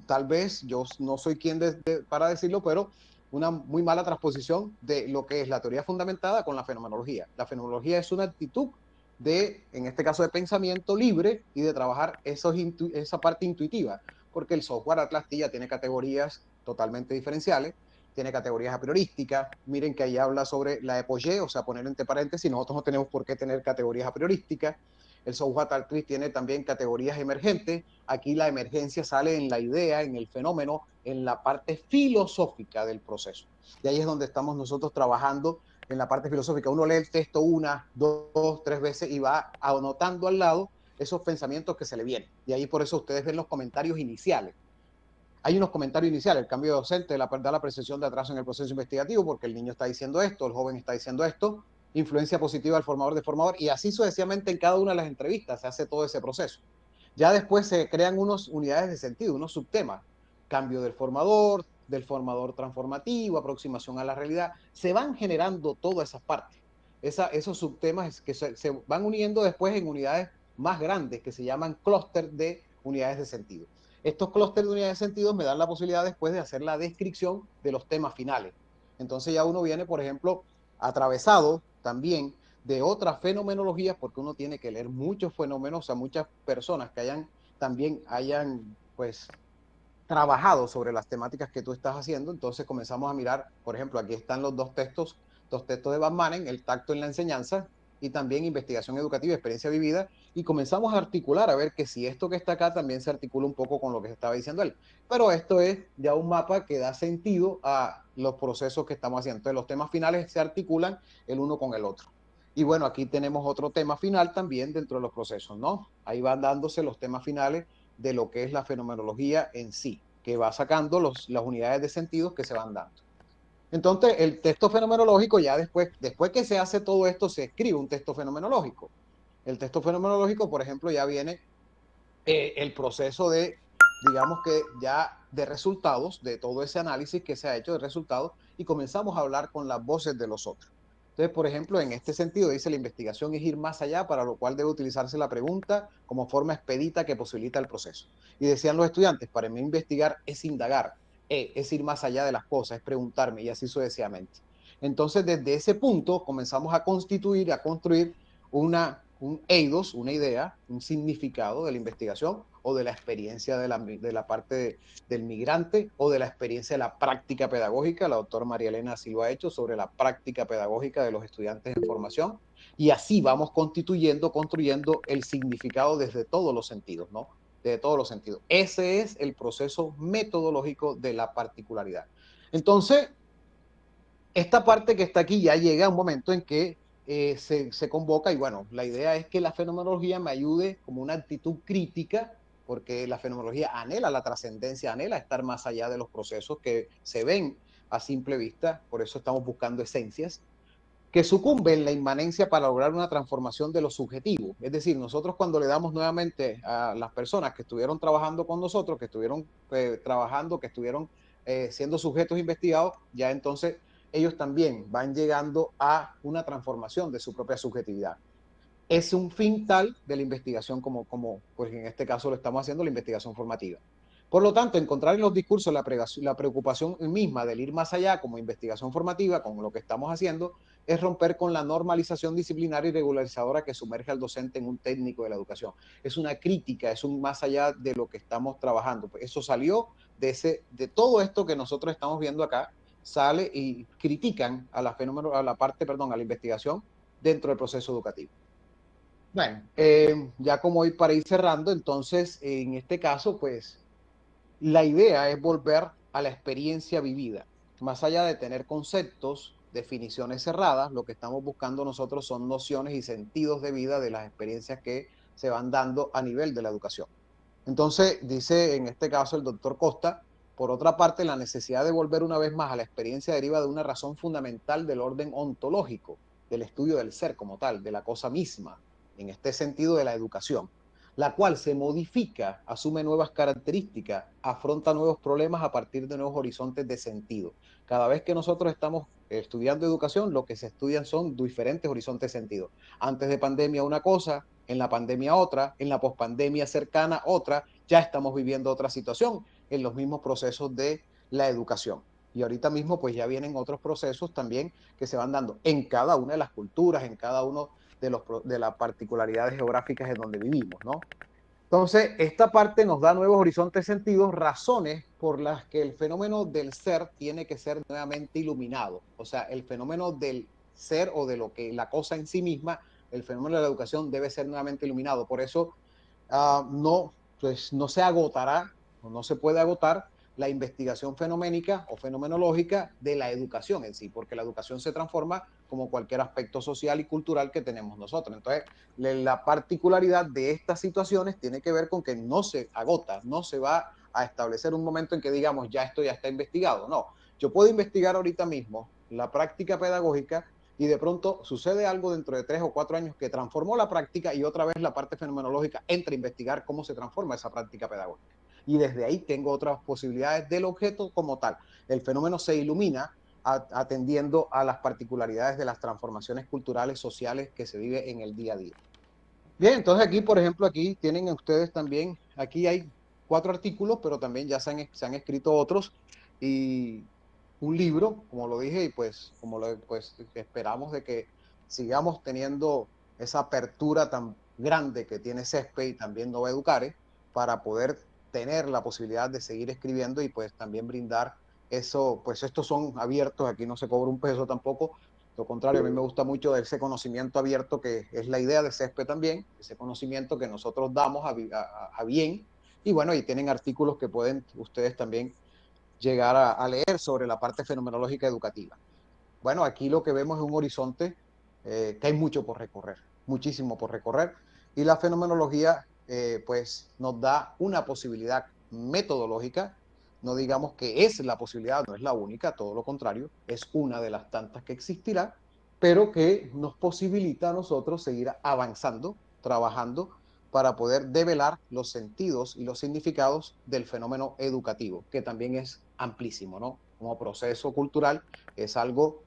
Tal vez yo no soy quien para decirlo, pero una muy mala transposición de lo que es la teoría fundamentada con la fenomenología. La fenomenología es una actitud en este caso, de pensamiento libre y de trabajar esa parte intuitiva, porque el software Atlas T ya tiene categorías totalmente diferenciales, tiene categorías a priorísticas. Miren que ahí habla sobre la epogée, o sea, poner entre paréntesis, nosotros no tenemos por qué tener categorías a priorísticas. El software Atlas T tiene también categorías emergentes. Aquí la emergencia sale en la idea, en el fenómeno, en la parte filosófica del proceso. Y ahí es donde estamos nosotros trabajando en la parte filosófica. Uno lee el texto una, dos, tres veces y va anotando al lado esos pensamientos que se le vienen. Y ahí por eso ustedes ven los comentarios iniciales. Hay unos comentarios iniciales, el cambio de docente da la percepción de atraso en el proceso investigativo porque el niño está diciendo esto, el joven está diciendo esto, influencia positiva del formador de formador, y así sucesivamente en cada una de las entrevistas se hace todo ese proceso. Ya después se crean unas unidades de sentido, unos subtemas, cambio del formador transformativo, aproximación a la realidad, se van generando todas esas partes. Esos subtemas que se van uniendo después en unidades más grandes que se llaman clúster de unidades de sentido. Estos clústeres de unidades de sentido me dan la posibilidad después de hacer la descripción de los temas finales. Entonces ya uno viene, por ejemplo, atravesado también de otras fenomenologías, porque uno tiene que leer muchos fenómenos, o sea, muchas personas que hayan pues trabajado sobre las temáticas que tú estás haciendo. Entonces comenzamos a mirar, por ejemplo, aquí están los dos textos de Van Manen, el tacto en la enseñanza y también investigación educativa, experiencia vivida, y comenzamos a articular, a ver que si esto que está acá también se articula un poco con lo que estaba diciendo él. Pero esto es ya un mapa que da sentido a los procesos que estamos haciendo. Entonces los temas finales se articulan el uno con el otro. Y bueno, aquí tenemos otro tema final también dentro de los procesos, ¿no? Ahí van dándose los temas finales de lo que es la fenomenología en sí, que va sacando las unidades de sentidos que se van dando. Entonces, el texto fenomenológico, ya después que se hace todo esto, se escribe un texto fenomenológico. El texto fenomenológico, por ejemplo, ya viene el proceso digamos que ya de resultados, de todo ese análisis que se ha hecho de resultados, y comenzamos a hablar con las voces de los otros. Entonces, por ejemplo, en este sentido, dice la investigación es ir más allá, para lo cual debe utilizarse la pregunta como forma expedita que posibilita el proceso. Y decían los estudiantes, para mí investigar es indagar, es ir más allá de las cosas, es preguntarme, y así sucesivamente. Entonces, desde ese punto comenzamos a construir un eidos, una idea, un significado de la investigación o de la experiencia de la parte del migrante o de la experiencia de la práctica pedagógica. La doctora María Elena así lo ha hecho, sobre la práctica pedagógica de los estudiantes en formación, y así vamos construyendo el significado desde todos los sentidos, ¿no? Desde todos los sentidos. Ese es el proceso metodológico de la particularidad. Entonces, esta parte que está aquí ya llega a un momento en que se convoca, y bueno, la idea es que la fenomenología me ayude como una actitud crítica, porque la fenomenología anhela la trascendencia, anhela estar más allá de los procesos que se ven a simple vista. Por eso estamos buscando esencias que sucumben en la inmanencia para lograr una transformación de lo subjetivo. Es decir, nosotros cuando le damos nuevamente a las personas que estuvieron trabajando con nosotros, que estuvieron trabajando, que estuvieron siendo sujetos investigados, ya entonces ellos también van llegando a una transformación de su propia subjetividad. es un fin tal de la investigación como pues en este caso lo estamos haciendo, la investigación formativa. Por lo tanto, encontrar en los discursos la preocupación misma del ir más allá como investigación formativa, con lo que estamos haciendo, es romper con la normalización disciplinaria y regularizadora que sumerge al docente en un técnico de la educación. Es una crítica, es un más allá de lo que estamos trabajando. Eso salió de todo esto que nosotros estamos viendo acá, sale y critican a a la investigación dentro del proceso educativo. Bueno, ya como hoy para ir cerrando, entonces, en este caso, pues, la idea es volver a la experiencia vivida. Más allá de tener conceptos, definiciones cerradas, lo que estamos buscando nosotros son nociones y sentidos de vida de las experiencias que se van dando a nivel de la educación. Entonces, dice en este caso el doctor Costa, por otra parte, la necesidad de volver una vez más a la experiencia deriva de una razón fundamental del orden ontológico, del estudio del ser como tal, de la cosa misma, en este sentido de la educación, la cual se modifica, asume nuevas características, afronta nuevos problemas a partir de nuevos horizontes de sentido. Cada vez que nosotros estamos estudiando educación, lo que se estudian son diferentes horizontes de sentido. Antes de pandemia una cosa, en la pandemia otra, en la pospandemia cercana otra, ya estamos viviendo otra situación en los mismos procesos de la educación. Y ahorita mismo pues ya vienen otros procesos también que se van dando en cada una de las culturas, en cada uno de las particularidades geográficas en donde vivimos, ¿no? Entonces, esta parte nos da nuevos horizontes de sentidos, razones por las que el fenómeno del ser tiene que ser nuevamente iluminado. O sea, el fenómeno del ser o de lo que la cosa en sí misma, el fenómeno de la educación debe ser nuevamente iluminado. Por eso no se agotará, o no se puede agotar la investigación fenoménica o fenomenológica de la educación en sí, porque la educación se transforma como cualquier aspecto social y cultural que tenemos nosotros. Entonces, la particularidad de estas situaciones tiene que ver con que no se agota, no se va a establecer un momento en que digamos, ya esto ya está investigado. No, yo puedo investigar ahorita mismo la práctica pedagógica y de pronto sucede algo dentro de 3 o 4 años que transformó la práctica y otra vez la parte fenomenológica entra a investigar cómo se transforma esa práctica pedagógica. Y desde ahí tengo otras posibilidades del objeto como tal. El fenómeno se ilumina atendiendo a las particularidades de las transformaciones culturales, sociales que se vive en el día a día. Bien, entonces aquí, por ejemplo, aquí tienen ustedes también, aquí hay 4 artículos, pero también ya se han escrito otros y un libro, como lo dije, y pues pues esperamos de que sigamos teniendo esa apertura tan grande que tiene CESPE y también Nova Educare para poder tener la posibilidad de seguir escribiendo y pues también brindar eso, pues estos son abiertos, aquí no se cobra un peso tampoco, lo contrario, a mí me gusta mucho ese conocimiento abierto que es la idea de CESPE también, ese conocimiento que nosotros damos a bien. Y bueno, y tienen artículos que pueden ustedes también llegar a leer sobre la parte fenomenológica educativa. Bueno, aquí lo que vemos es un horizonte que hay mucho por recorrer, muchísimo por recorrer. Y la fenomenología pues nos da una posibilidad metodológica, no digamos que es la posibilidad, no es la única, todo lo contrario, es una de las tantas que existirá, pero que nos posibilita a nosotros seguir avanzando, trabajando para poder develar los sentidos y los significados del fenómeno educativo, que también es amplísimo, ¿no? Como proceso cultural es algo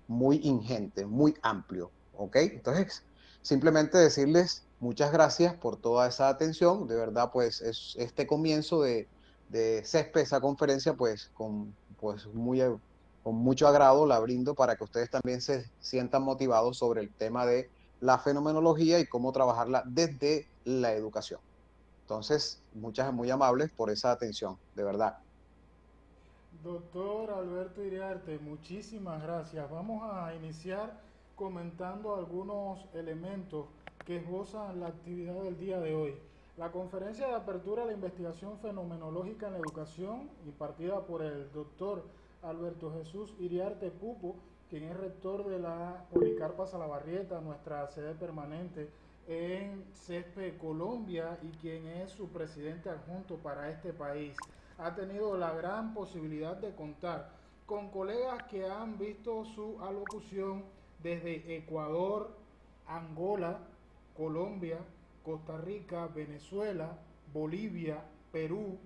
muy ingente, muy amplio, ¿ok? Entonces, simplemente decirles muchas gracias por toda esa atención, de verdad, pues es este comienzo de CESPE, esa conferencia, pues con mucho agrado la brindo para que ustedes también se sientan motivados sobre el tema de la fenomenología y cómo trabajarla desde la educación. Entonces, muy amables por esa atención, de verdad. Doctor Alberto Iriarte, muchísimas gracias. Vamos a iniciar comentando algunos elementos que esbozan la actividad del día de hoy. La conferencia de apertura a la investigación fenomenológica en la educación, impartida por el doctor Alberto Jesús Iriarte Pupo, quien es rector de la Policarpa Salabarrieta, nuestra sede permanente en CESPE Colombia, y quien es su presidente adjunto para este país. Ha tenido la gran posibilidad de contar con colegas que han visto su alocución desde Ecuador, Angola, Colombia, Costa Rica, Venezuela, Bolivia, Perú,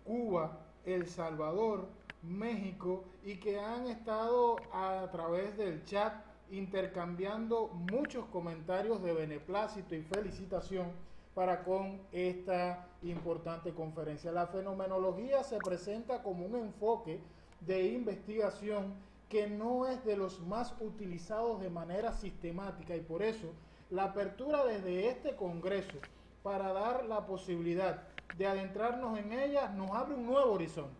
Cuba, El Salvador, México, y que han estado a través del chat intercambiando muchos comentarios de beneplácito y felicitación para con esta importante conferencia. La fenomenología se presenta como un enfoque de investigación que no es de los más utilizados de manera sistemática, y por eso la apertura desde este congreso para dar la posibilidad de adentrarnos en ella nos abre un nuevo horizonte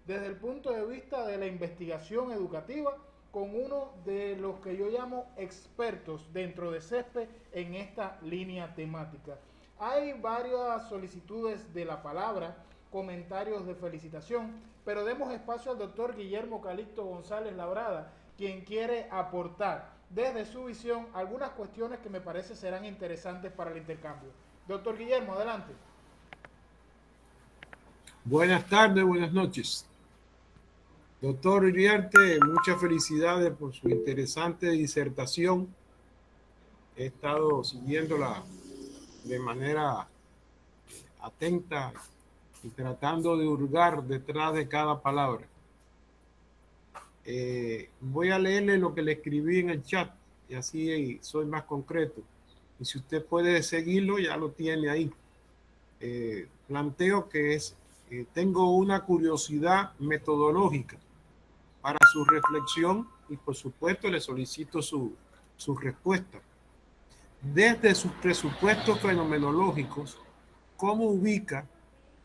desde el punto de vista de la investigación educativa, con uno de los que yo llamo expertos dentro de CESPE en esta línea temática. Hay varias solicitudes de la palabra, comentarios de felicitación, pero demos espacio al doctor Guillermo Calixto González Labrada, quien quiere aportar desde su visión algunas cuestiones que me parece serán interesantes para el intercambio. Doctor Guillermo, adelante. Buenas tardes, buenas noches. Doctor Iriarte, muchas felicidades por su interesante disertación. He estado siguiéndola de manera atenta y tratando de hurgar detrás de cada palabra. Voy a leerle lo que le escribí en el chat y así soy más concreto. Y si usted puede seguirlo, ya lo tiene ahí. Planteo que tengo una curiosidad metodológica para su reflexión y por supuesto le solicito su respuesta. Desde sus presupuestos fenomenológicos, ¿cómo ubica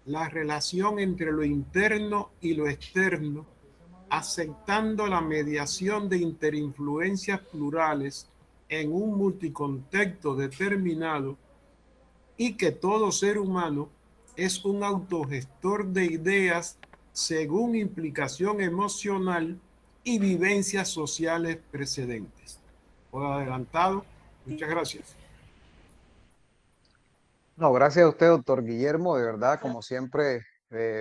la relación entre lo interno y lo externo, aceptando la mediación de interinfluencias plurales en un multicontexto determinado y que todo ser humano es un autogestor de ideas según implicación emocional y vivencias sociales precedentes? Por adelantado, muchas gracias. No, gracias a usted, doctor Guillermo, de verdad, como siempre,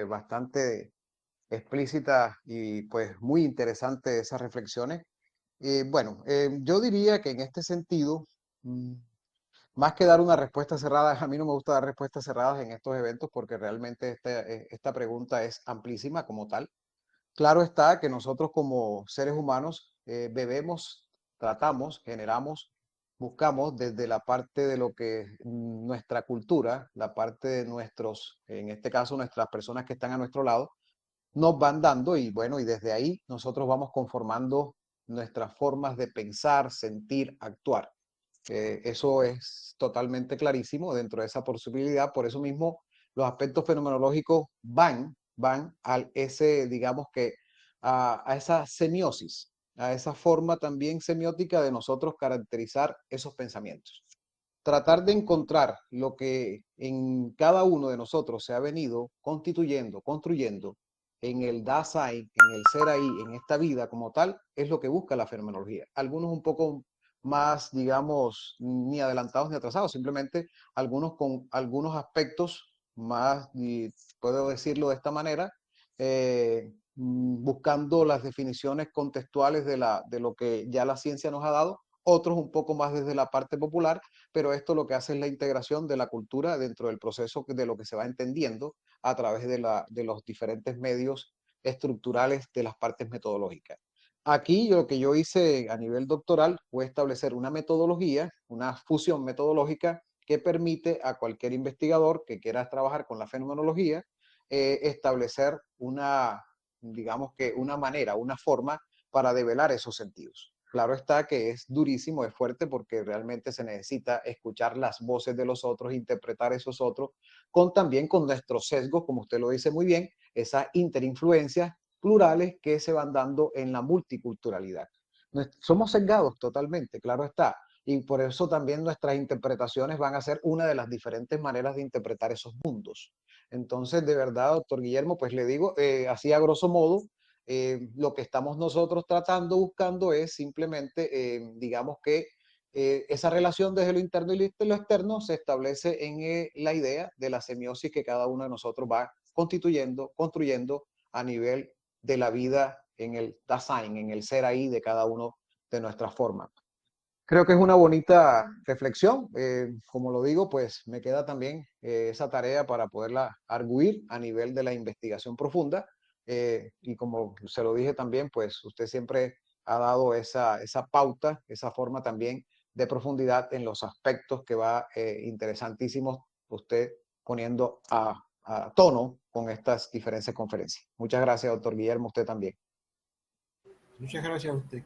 bastante explícita y pues muy interesante esas reflexiones. Bueno, yo diría que en este sentido, más que dar una respuesta cerrada, a mí no me gusta dar respuestas cerradas en estos eventos porque realmente esta pregunta es amplísima como tal. Claro está que nosotros como seres humanos bebemos, tratamos, generamos, buscamos desde la parte de lo que nuestra cultura, la parte de nuestros, en este caso nuestras personas que están a nuestro lado, nos van dando y bueno, y desde ahí nosotros vamos conformando nuestras formas de pensar, sentir, actuar. Eso es totalmente clarísimo dentro de esa posibilidad. Por eso mismo los aspectos fenomenológicos van digamos que a esa semiosis, a esa forma también semiótica de nosotros caracterizar esos pensamientos. Tratar de encontrar lo que en cada uno de nosotros se ha venido constituyendo, construyendo en el Dasein, en el ser ahí, en esta vida como tal, es lo que busca la fenomenología. Algunos un poco más, digamos, ni adelantados ni atrasados, simplemente algunos con algunos aspectos más, y puedo decirlo de esta manera, buscando las definiciones contextuales de lo que ya la ciencia nos ha dado, otros un poco más desde la parte popular, pero esto lo que hace es la integración de la cultura dentro del proceso de lo que se va entendiendo a través de los diferentes medios estructurales de las partes metodológicas. Aquí lo que yo hice a nivel doctoral fue establecer una metodología, una fusión metodológica que permite a cualquier investigador que quiera trabajar con la fenomenología establecer digamos que una manera, una forma para develar esos sentidos. Claro está que es durísimo, es fuerte porque realmente se necesita escuchar las voces de los otros, interpretar esos otros, también con nuestros sesgos, como usted lo dice muy bien, esas interinfluencias plurales que se van dando en la multiculturalidad. Somos sesgados totalmente, claro está, y por eso también nuestras interpretaciones van a ser una de las diferentes maneras de interpretar esos mundos. Entonces, de verdad, doctor Guillermo, pues le digo, así a grosso modo, lo que estamos nosotros tratando, buscando es simplemente, digamos que esa relación desde lo interno y lo externo se establece en la idea de la semiosis que cada uno de nosotros va constituyendo, construyendo a nivel de la vida en el Dasein, en el ser ahí de cada uno de nuestras formas. Creo que es una bonita reflexión. Como lo digo, pues me queda también esa tarea para poderla arguir a nivel de la investigación profunda. Y como se lo dije también, pues usted siempre ha dado esa pauta, esa forma también de profundidad en los aspectos que va interesantísimos usted poniendo a tono con estas diferentes conferencias. Muchas gracias, doctor Guillermo, usted también. Muchas gracias a usted.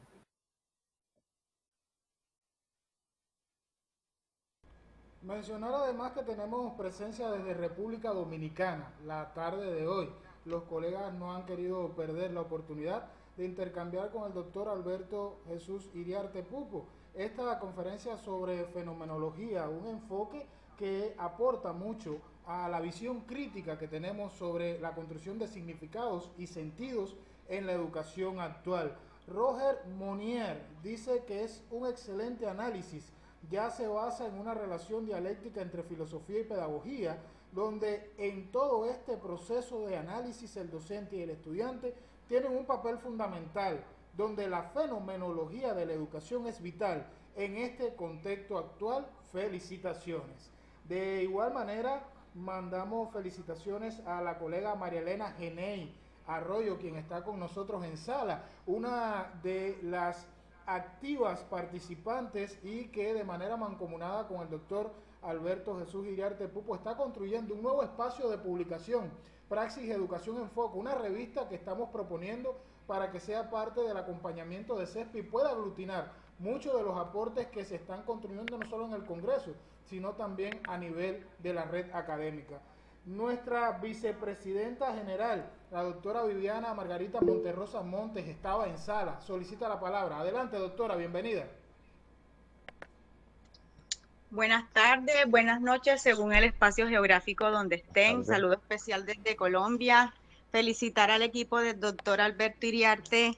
Mencionar además que tenemos presencia desde República Dominicana la tarde de hoy. Los colegas no han querido perder la oportunidad de intercambiar con el doctor Alberto Jesús Iriarte Pupo esta conferencia sobre fenomenología, un enfoque que aporta mucho a la visión crítica que tenemos sobre la construcción de significados y sentidos en la educación actual. Roger Monnier dice que es un excelente análisis, ya se basa en una relación dialéctica entre filosofía y pedagogía, donde en todo este proceso de análisis el docente y el estudiante tienen un papel fundamental, donde la fenomenología de la educación es vital en este contexto actual. Felicitaciones. De igual manera, mandamos felicitaciones a la colega María Elena Genei Arroyo, quien está con nosotros en sala, una de las activas participantes y que de manera mancomunada con el doctor Alberto Jesús Iriarte Pupo está construyendo un nuevo espacio de publicación, Praxis Educación en Foco, una revista que estamos proponiendo para que sea parte del acompañamiento de CESPE y pueda aglutinar muchos de los aportes que se están construyendo no solo en el Congreso, sino también a nivel de la red académica. Nuestra vicepresidenta general, la doctora Viviana Margarita Monterrosa Montes, estaba en sala. Solicita la palabra. Adelante, doctora, bienvenida. Buenas tardes, buenas noches, según el espacio geográfico donde estén. Saludo especial desde Colombia. Felicitar al equipo del doctor Alberto Iriarte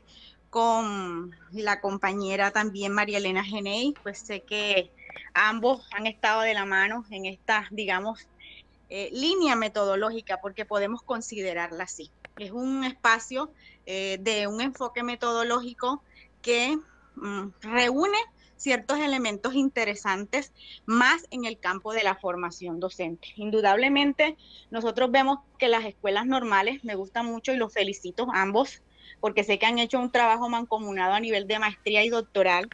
con la compañera también María Elena Genei. Pues sé que ambos han estado de la mano en esta, digamos, línea metodológica, porque podemos considerarla así. Es un espacio de un enfoque metodológico que reúne ciertos elementos interesantes más en el campo de la formación docente. Indudablemente, nosotros vemos que las escuelas normales, me gusta mucho y los felicito ambos, porque sé que han hecho un trabajo mancomunado a nivel de maestría y doctoral,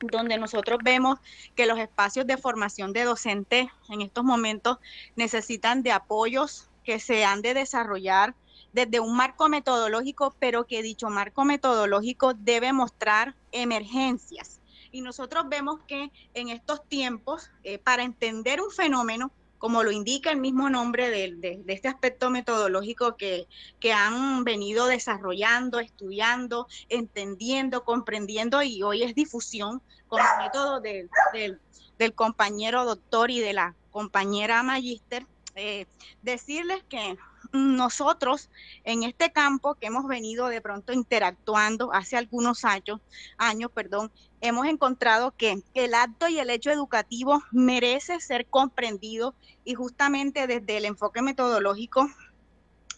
donde nosotros vemos que los espacios de formación de docente en estos momentos necesitan de apoyos que se han de desarrollar desde un marco metodológico, pero que dicho marco metodológico debe mostrar emergencias. Y nosotros vemos que en estos tiempos, para entender un fenómeno, como lo indica el mismo nombre de este aspecto metodológico que han venido desarrollando, estudiando, entendiendo, comprendiendo, y hoy es difusión con el método del compañero doctor y de la compañera magíster, decirles que nosotros en este campo que hemos venido de pronto interactuando hace algunos años, hemos encontrado que el acto y el hecho educativo merece ser comprendido, y justamente desde el enfoque metodológico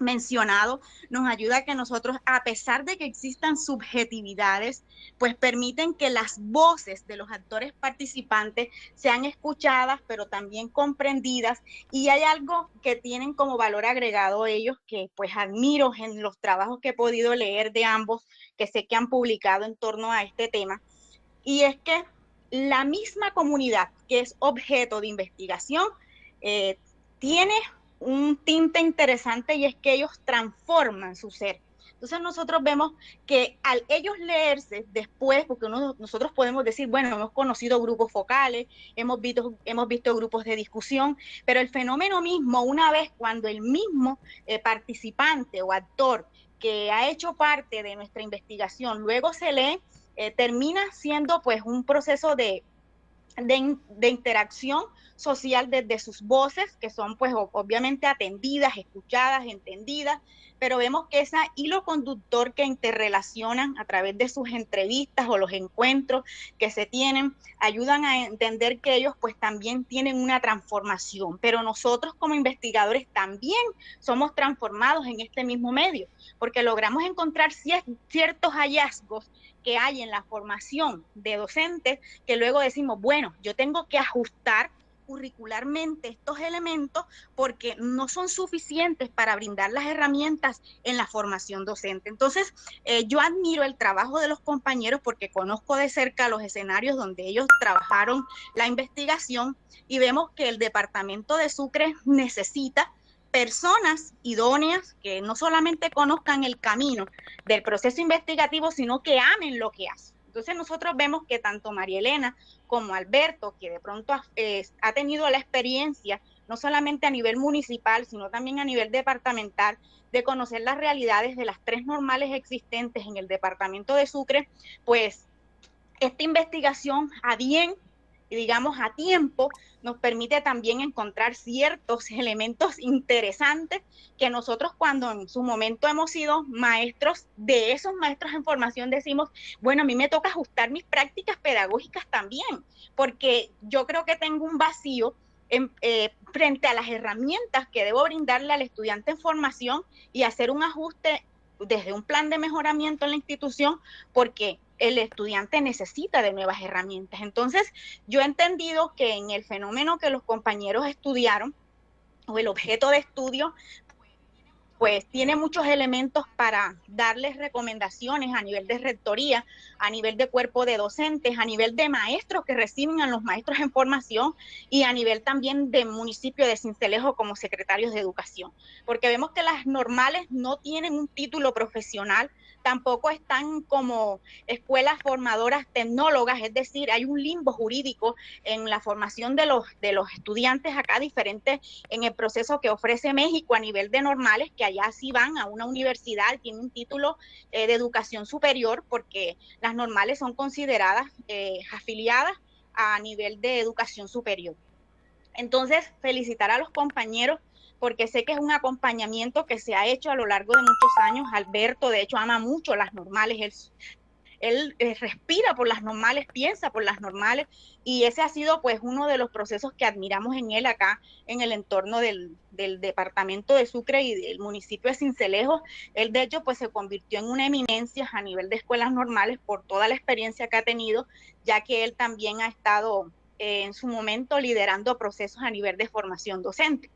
mencionado nos ayuda a que nosotros, a pesar de que existan subjetividades, pues permiten que las voces de los actores participantes sean escuchadas, pero también comprendidas. Y hay algo que tienen como valor agregado ellos, que pues admiro en los trabajos que he podido leer de ambos, que sé que han publicado en torno a este tema, y es que la misma comunidad que es objeto de investigación tiene un tinte interesante, y es que ellos transforman su ser. Entonces nosotros vemos que al ellos leerse después, porque nosotros podemos decir, bueno, hemos conocido grupos focales, hemos visto grupos de discusión, pero el fenómeno mismo, una vez cuando el mismo participante o actor que ha hecho parte de nuestra investigación luego se lee, termina siendo pues un proceso de interacción social desde sus voces, que son pues obviamente atendidas, escuchadas, entendidas, pero vemos que ese hilo conductor que interrelacionan a través de sus entrevistas o los encuentros que se tienen, ayudan a entender que ellos pues también tienen una transformación, pero nosotros como investigadores también somos transformados en este mismo medio, porque logramos encontrar ciertos hallazgos que hay en la formación de docentes, que luego decimos, bueno, yo tengo que ajustar curricularmente estos elementos porque no son suficientes para brindar las herramientas en la formación docente. Entonces, yo admiro el trabajo de los compañeros porque conozco de cerca los escenarios donde ellos trabajaron la investigación y vemos que el departamento de Sucre necesita personas idóneas que no solamente conozcan el camino del proceso investigativo, sino que amen lo que hacen. Entonces nosotros vemos que tanto María Elena como Alberto, que de pronto ha tenido la experiencia, no solamente a nivel municipal, sino también a nivel departamental, de conocer las realidades de las 3 normales existentes en el departamento de Sucre, pues esta investigación a bien y digamos a tiempo nos permite también encontrar ciertos elementos interesantes que nosotros cuando en su momento hemos sido maestros, de esos maestros en formación decimos, bueno, a mí me toca ajustar mis prácticas pedagógicas también, porque yo creo que tengo un vacío frente a las herramientas que debo brindarle al estudiante en formación y hacer un ajuste desde un plan de mejoramiento en la institución, porque el estudiante necesita de nuevas herramientas. Entonces, yo he entendido que en el fenómeno que los compañeros estudiaron, o el objeto de estudio, pues tiene muchos elementos para darles recomendaciones a nivel de rectoría, a nivel de cuerpo de docentes, a nivel de maestros que reciben a los maestros en formación y a nivel también de municipio de Sincelejo como secretarios de educación. Porque vemos que las normales no tienen un título profesional, tampoco están como escuelas formadoras tecnólogas, es decir, hay un limbo jurídico en la formación de los estudiantes acá diferente en el proceso que ofrece México a nivel de normales, que allá sí van a una universidad, tienen un título de educación superior, porque las normales son consideradas afiliadas a nivel de educación superior. Entonces, felicitar a los compañeros porque sé que es un acompañamiento que se ha hecho a lo largo de muchos años. Alberto, de hecho, ama mucho las normales, él respira por las normales, piensa por las normales, y ese ha sido pues uno de los procesos que admiramos en él acá en el entorno del departamento de Sucre y del municipio de Sincelejo. Él de hecho pues se convirtió en una eminencia a nivel de escuelas normales por toda la experiencia que ha tenido, ya que él también ha estado en su momento liderando procesos a nivel de formación docente.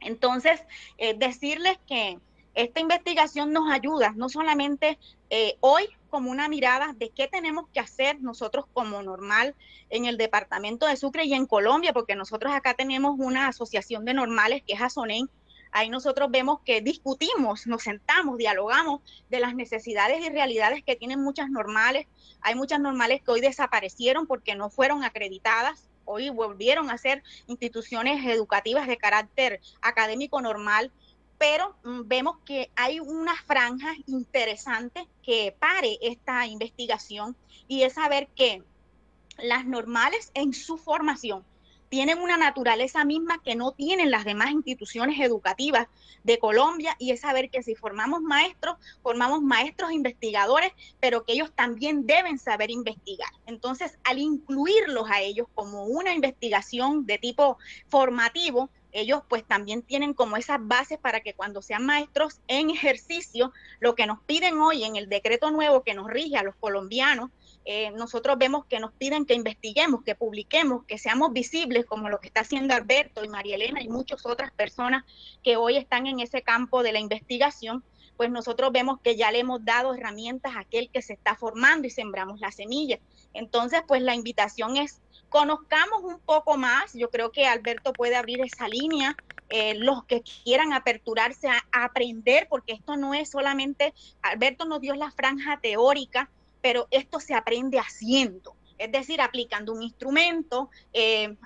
Entonces, decirles que esta investigación nos ayuda, no solamente hoy como una mirada de qué tenemos que hacer nosotros como normal en el departamento de Sucre y en Colombia, porque nosotros acá tenemos una asociación de normales que es ASONEN. Ahí nosotros vemos que discutimos, nos sentamos, dialogamos de las necesidades y realidades que tienen muchas normales. Hay muchas normales que hoy desaparecieron porque no fueron acreditadas. Hoy volvieron a ser instituciones educativas de carácter académico normal, pero vemos que hay una franja interesante que pare esta investigación y es saber que las normales en su formación tienen una naturaleza misma que no tienen las demás instituciones educativas de Colombia, y es saber que si formamos maestros investigadores, pero que ellos también deben saber investigar. Entonces, al incluirlos a ellos como una investigación de tipo formativo, ellos pues también tienen como esas bases para que cuando sean maestros en ejercicio, lo que nos piden hoy en el decreto nuevo que nos rige a los colombianos, nosotros vemos que nos piden que investiguemos, que publiquemos, que seamos visibles, como lo que está haciendo Alberto y María Elena y muchas otras personas que hoy están en ese campo de la investigación. Pues nosotros vemos que ya le hemos dado herramientas a aquel que se está formando y sembramos la semilla. Entonces, pues la invitación es, conozcamos un poco más. Yo creo que Alberto puede abrir esa línea, los que quieran aperturarse a aprender, porque esto no es solamente, Alberto nos dio la franja teórica, pero esto se aprende haciendo. Es decir, aplicando un instrumento,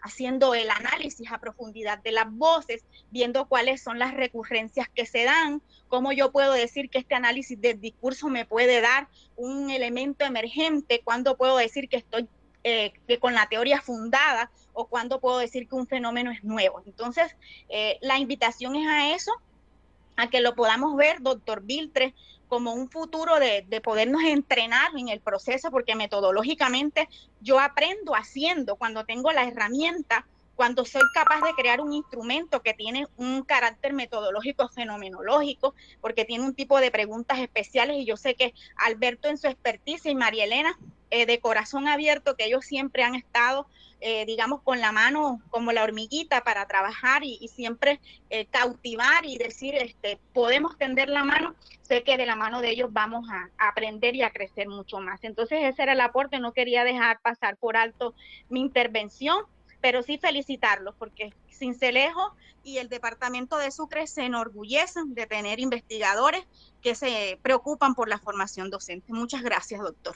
haciendo el análisis a profundidad de las voces, viendo cuáles son las recurrencias que se dan, cómo yo puedo decir que este análisis del discurso me puede dar un elemento emergente, cuándo puedo decir que estoy que con la teoría fundada, o cuándo puedo decir que un fenómeno es nuevo. Entonces, la invitación es a eso, a que lo podamos ver, doctor Viltres, como un futuro de podernos entrenar en el proceso, porque metodológicamente yo aprendo haciendo, cuando tengo la herramienta, cuando soy capaz de crear un instrumento que tiene un carácter metodológico fenomenológico, porque tiene un tipo de preguntas especiales, y yo sé que Alberto en su experticia y María Elena de corazón abierto, que ellos siempre han estado, digamos, con la mano como la hormiguita para trabajar y siempre cautivar y decir, podemos tender la mano. Sé que de la mano de ellos vamos a aprender y a crecer mucho más. Entonces ese era el aporte, no quería dejar pasar por alto mi intervención, pero sí felicitarlos porque Sincelejo y el departamento de Sucre se enorgullecen de tener investigadores que se preocupan por la formación docente. Muchas gracias, doctor.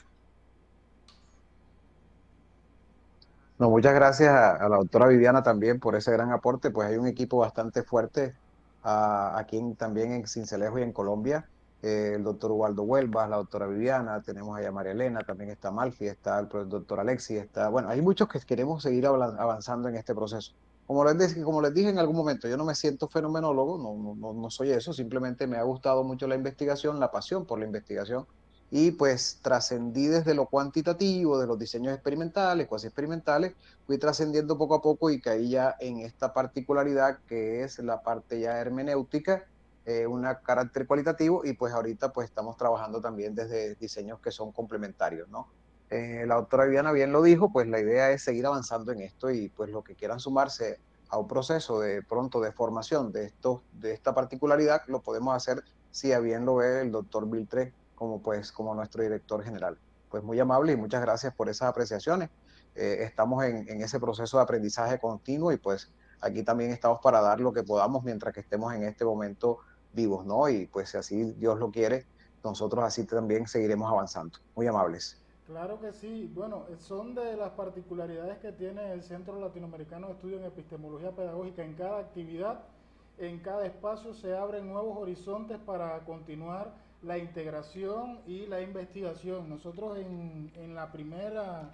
No, muchas gracias a la doctora Viviana también por ese gran aporte. Pues hay un equipo bastante fuerte aquí también en Sincelejo y en Colombia. El doctor Ubaldo Huelvas, la doctora Viviana, tenemos allá a María Elena, también está Malfi, está el doctor Alexis, bueno, hay muchos que queremos seguir avanzando en este proceso. Como les dije en algún momento, yo no me siento fenomenólogo, no soy eso, simplemente me ha gustado mucho la investigación, la pasión por la investigación, y pues trascendí desde lo cuantitativo, de los diseños experimentales, cuasi experimentales, fui trascendiendo poco a poco y caí ya en esta particularidad que es la parte ya hermenéutica, un carácter cualitativo, y pues ahorita pues estamos trabajando también desde diseños que son complementarios, ¿no? La doctora Viviana bien lo dijo, pues la idea es seguir avanzando en esto, y pues los que quieran sumarse a un proceso de pronto de formación de esta particularidad, lo podemos hacer si a bien lo ve el doctor Viltre como nuestro director general. Pues muy amable y muchas gracias por esas apreciaciones. Estamos en ese proceso de aprendizaje continuo, y pues aquí también estamos para dar lo que podamos mientras que estemos en este momento vivos, ¿no? Y pues si así Dios lo quiere, nosotros así también seguiremos avanzando. Muy amables. Claro que sí. Bueno, son de las particularidades que tiene el Centro Latinoamericano de Estudio en Epistemología Pedagógica. En cada actividad, en cada espacio se abren nuevos horizontes para continuar la integración y la investigación. Nosotros en la primera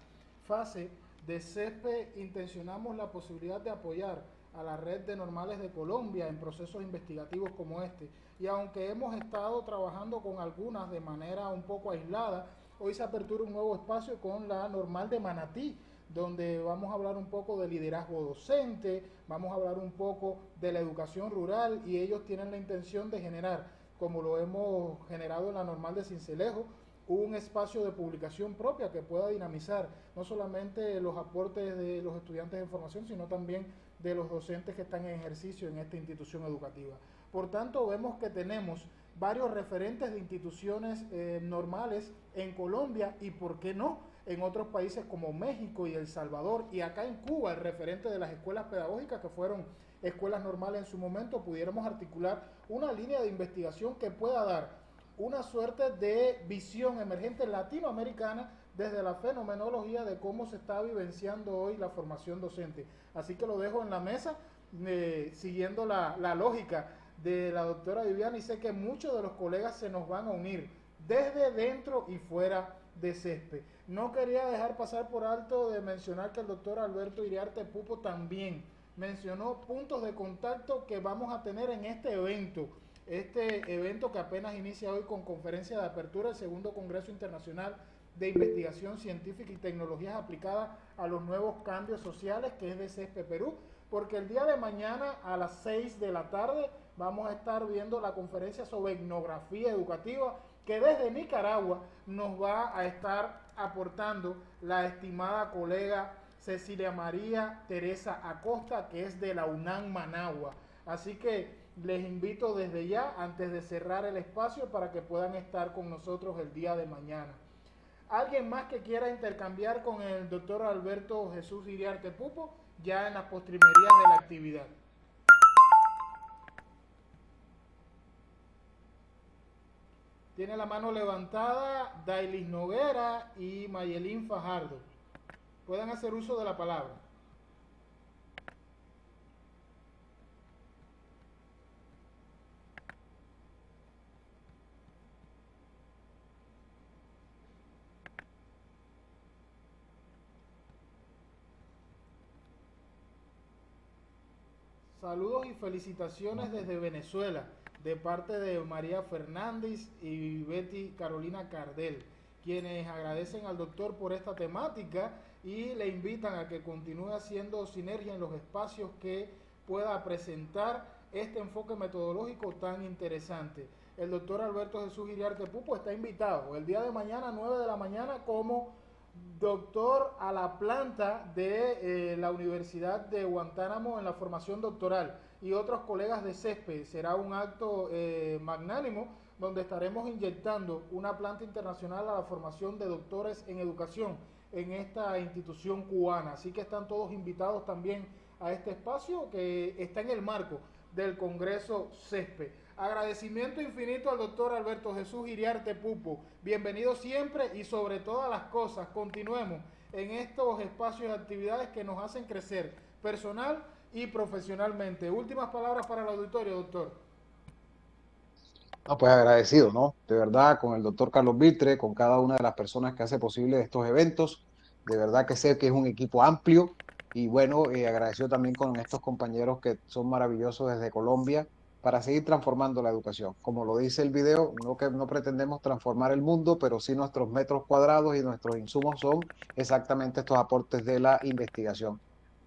fase de CESPE intencionamos la posibilidad de apoyar a la Red de Normales de Colombia en procesos investigativos como este. Y aunque hemos estado trabajando con algunas de manera un poco aislada, hoy se apertura un nuevo espacio con la Normal de Manatí, donde vamos a hablar un poco de liderazgo docente, vamos a hablar un poco de la educación rural, y ellos tienen la intención de generar, como lo hemos generado en la Normal de Sincelejo, un espacio de publicación propia que pueda dinamizar no solamente los aportes de los estudiantes de formación, sino también de los docentes que están en ejercicio en esta institución educativa. Por tanto, vemos que tenemos varios referentes de instituciones normales en Colombia, y por qué no en otros países como México y El Salvador, y acá en Cuba el referente de las escuelas pedagógicas que fueron escuelas normales en su momento. Pudiéramos articular una línea de investigación que pueda dar una suerte de visión emergente latinoamericana desde la fenomenología de cómo se está vivenciando hoy la formación docente. Así que lo dejo en la mesa, siguiendo la lógica de la doctora Viviana, y sé que muchos de los colegas se nos van a unir desde dentro y fuera de CESPE. No quería dejar pasar por alto de mencionar que el doctor Alberto Iriarte Pupo también mencionó puntos de contacto que vamos a tener en este evento que apenas inicia hoy con conferencia de apertura del segundo Congreso Internacional de Investigación Científica y Tecnologías Aplicadas a los Nuevos Cambios Sociales, que es de CESPE Perú, porque el día de mañana a las 6 de la tarde vamos a estar viendo la conferencia sobre etnografía educativa, que desde Nicaragua nos va a estar aportando la estimada colega Cecilia María Teresa Acosta, que es de la UNAM Managua. Así que les invito desde ya, antes de cerrar el espacio, para que puedan estar con nosotros el día de mañana. ¿Alguien más que quiera intercambiar con el doctor Alberto Jesús Iriarte Pupo ya en las postrimerías de la actividad? Tiene la mano levantada Dailis Noguera y Mayelín Fajardo. Pueden hacer uso de la palabra. Saludos y felicitaciones desde Venezuela, de parte de María Fernández y Betty Carolina Cardel, quienes agradecen al doctor por esta temática y le invitan a que continúe haciendo sinergia en los espacios que pueda presentar este enfoque metodológico tan interesante. El doctor Alberto Jesús Iriarte Pupo está invitado el día de mañana a 9 de la mañana como doctor a la planta de la Universidad de Guantánamo en la formación doctoral y otros colegas de CESPE. Será un acto magnánimo donde estaremos inyectando una planta internacional a la formación de doctores en educación en esta institución cubana. Así que están todos invitados también a este espacio que está en el marco del Congreso CESPE. Agradecimiento infinito al doctor Alberto Jesús Iriarte Pupo. Bienvenido siempre y sobre todas las cosas, continuemos en estos espacios de actividades que nos hacen crecer personal y profesionalmente. Últimas palabras para el auditorio, doctor. No, pues agradecido, ¿no? De verdad, con el doctor Carlos Viltre, con cada una de las personas que hace posible estos eventos. De verdad que sé que es un equipo amplio y bueno, agradecido también con estos compañeros que son maravillosos desde Colombia para seguir transformando la educación. Como lo dice el video, no que no pretendemos transformar el mundo, pero sí nuestros metros cuadrados y nuestros insumos son exactamente estos aportes de la investigación.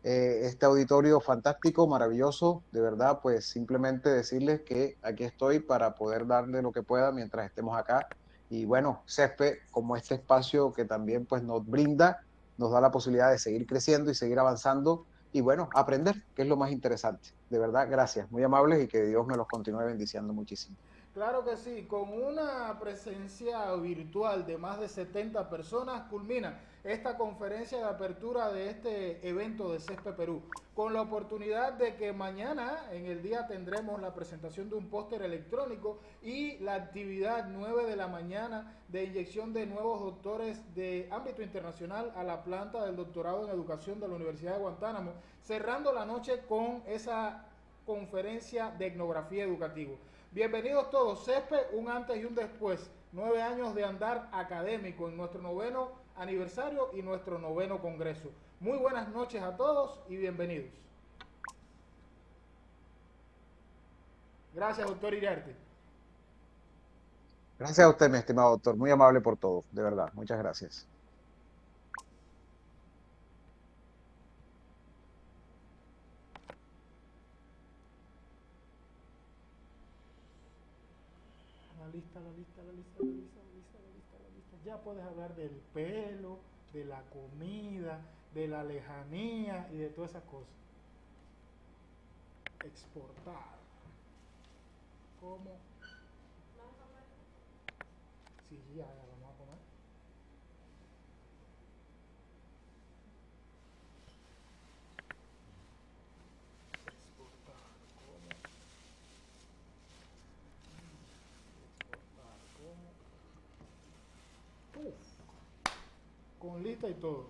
Este auditorio fantástico, maravilloso, de verdad, pues simplemente decirles que aquí estoy para poder darle lo que pueda mientras estemos acá. Y bueno, CESPE, como este espacio que también pues nos brinda, nos da la posibilidad de seguir creciendo y seguir avanzando y bueno, aprender, que es lo más interesante. De verdad, gracias, muy amables y que Dios me los continúe bendiciendo muchísimo. Claro que sí, con una presencia virtual de más de 70 personas culmina esta conferencia de apertura de este evento de CESPE Perú, con la oportunidad de que mañana en el día tendremos la presentación de un póster electrónico y la actividad 9 de la mañana de inyección de nuevos doctores de ámbito internacional a la planta del doctorado en educación de la Universidad de Guantánamo, cerrando la noche con esa conferencia de etnografía educativa. Bienvenidos todos, CESPE, un antes y un después, 9 años de andar académico en nuestro 9º aniversario y nuestro 9º congreso. Muy buenas noches a todos y bienvenidos. Gracias, doctor Iriarte. Gracias a usted, mi estimado doctor, muy amable por todo, de verdad, muchas gracias. La lista. Ya puedes hablar del pelo, de la comida, de la lejanía y de todas esas cosas. Exportar. ¿Cómo? Sí, ya vamos a comer. Exportar. ¿Cómo? Exportar. ¿Cómo? Uf. Con lista y todo.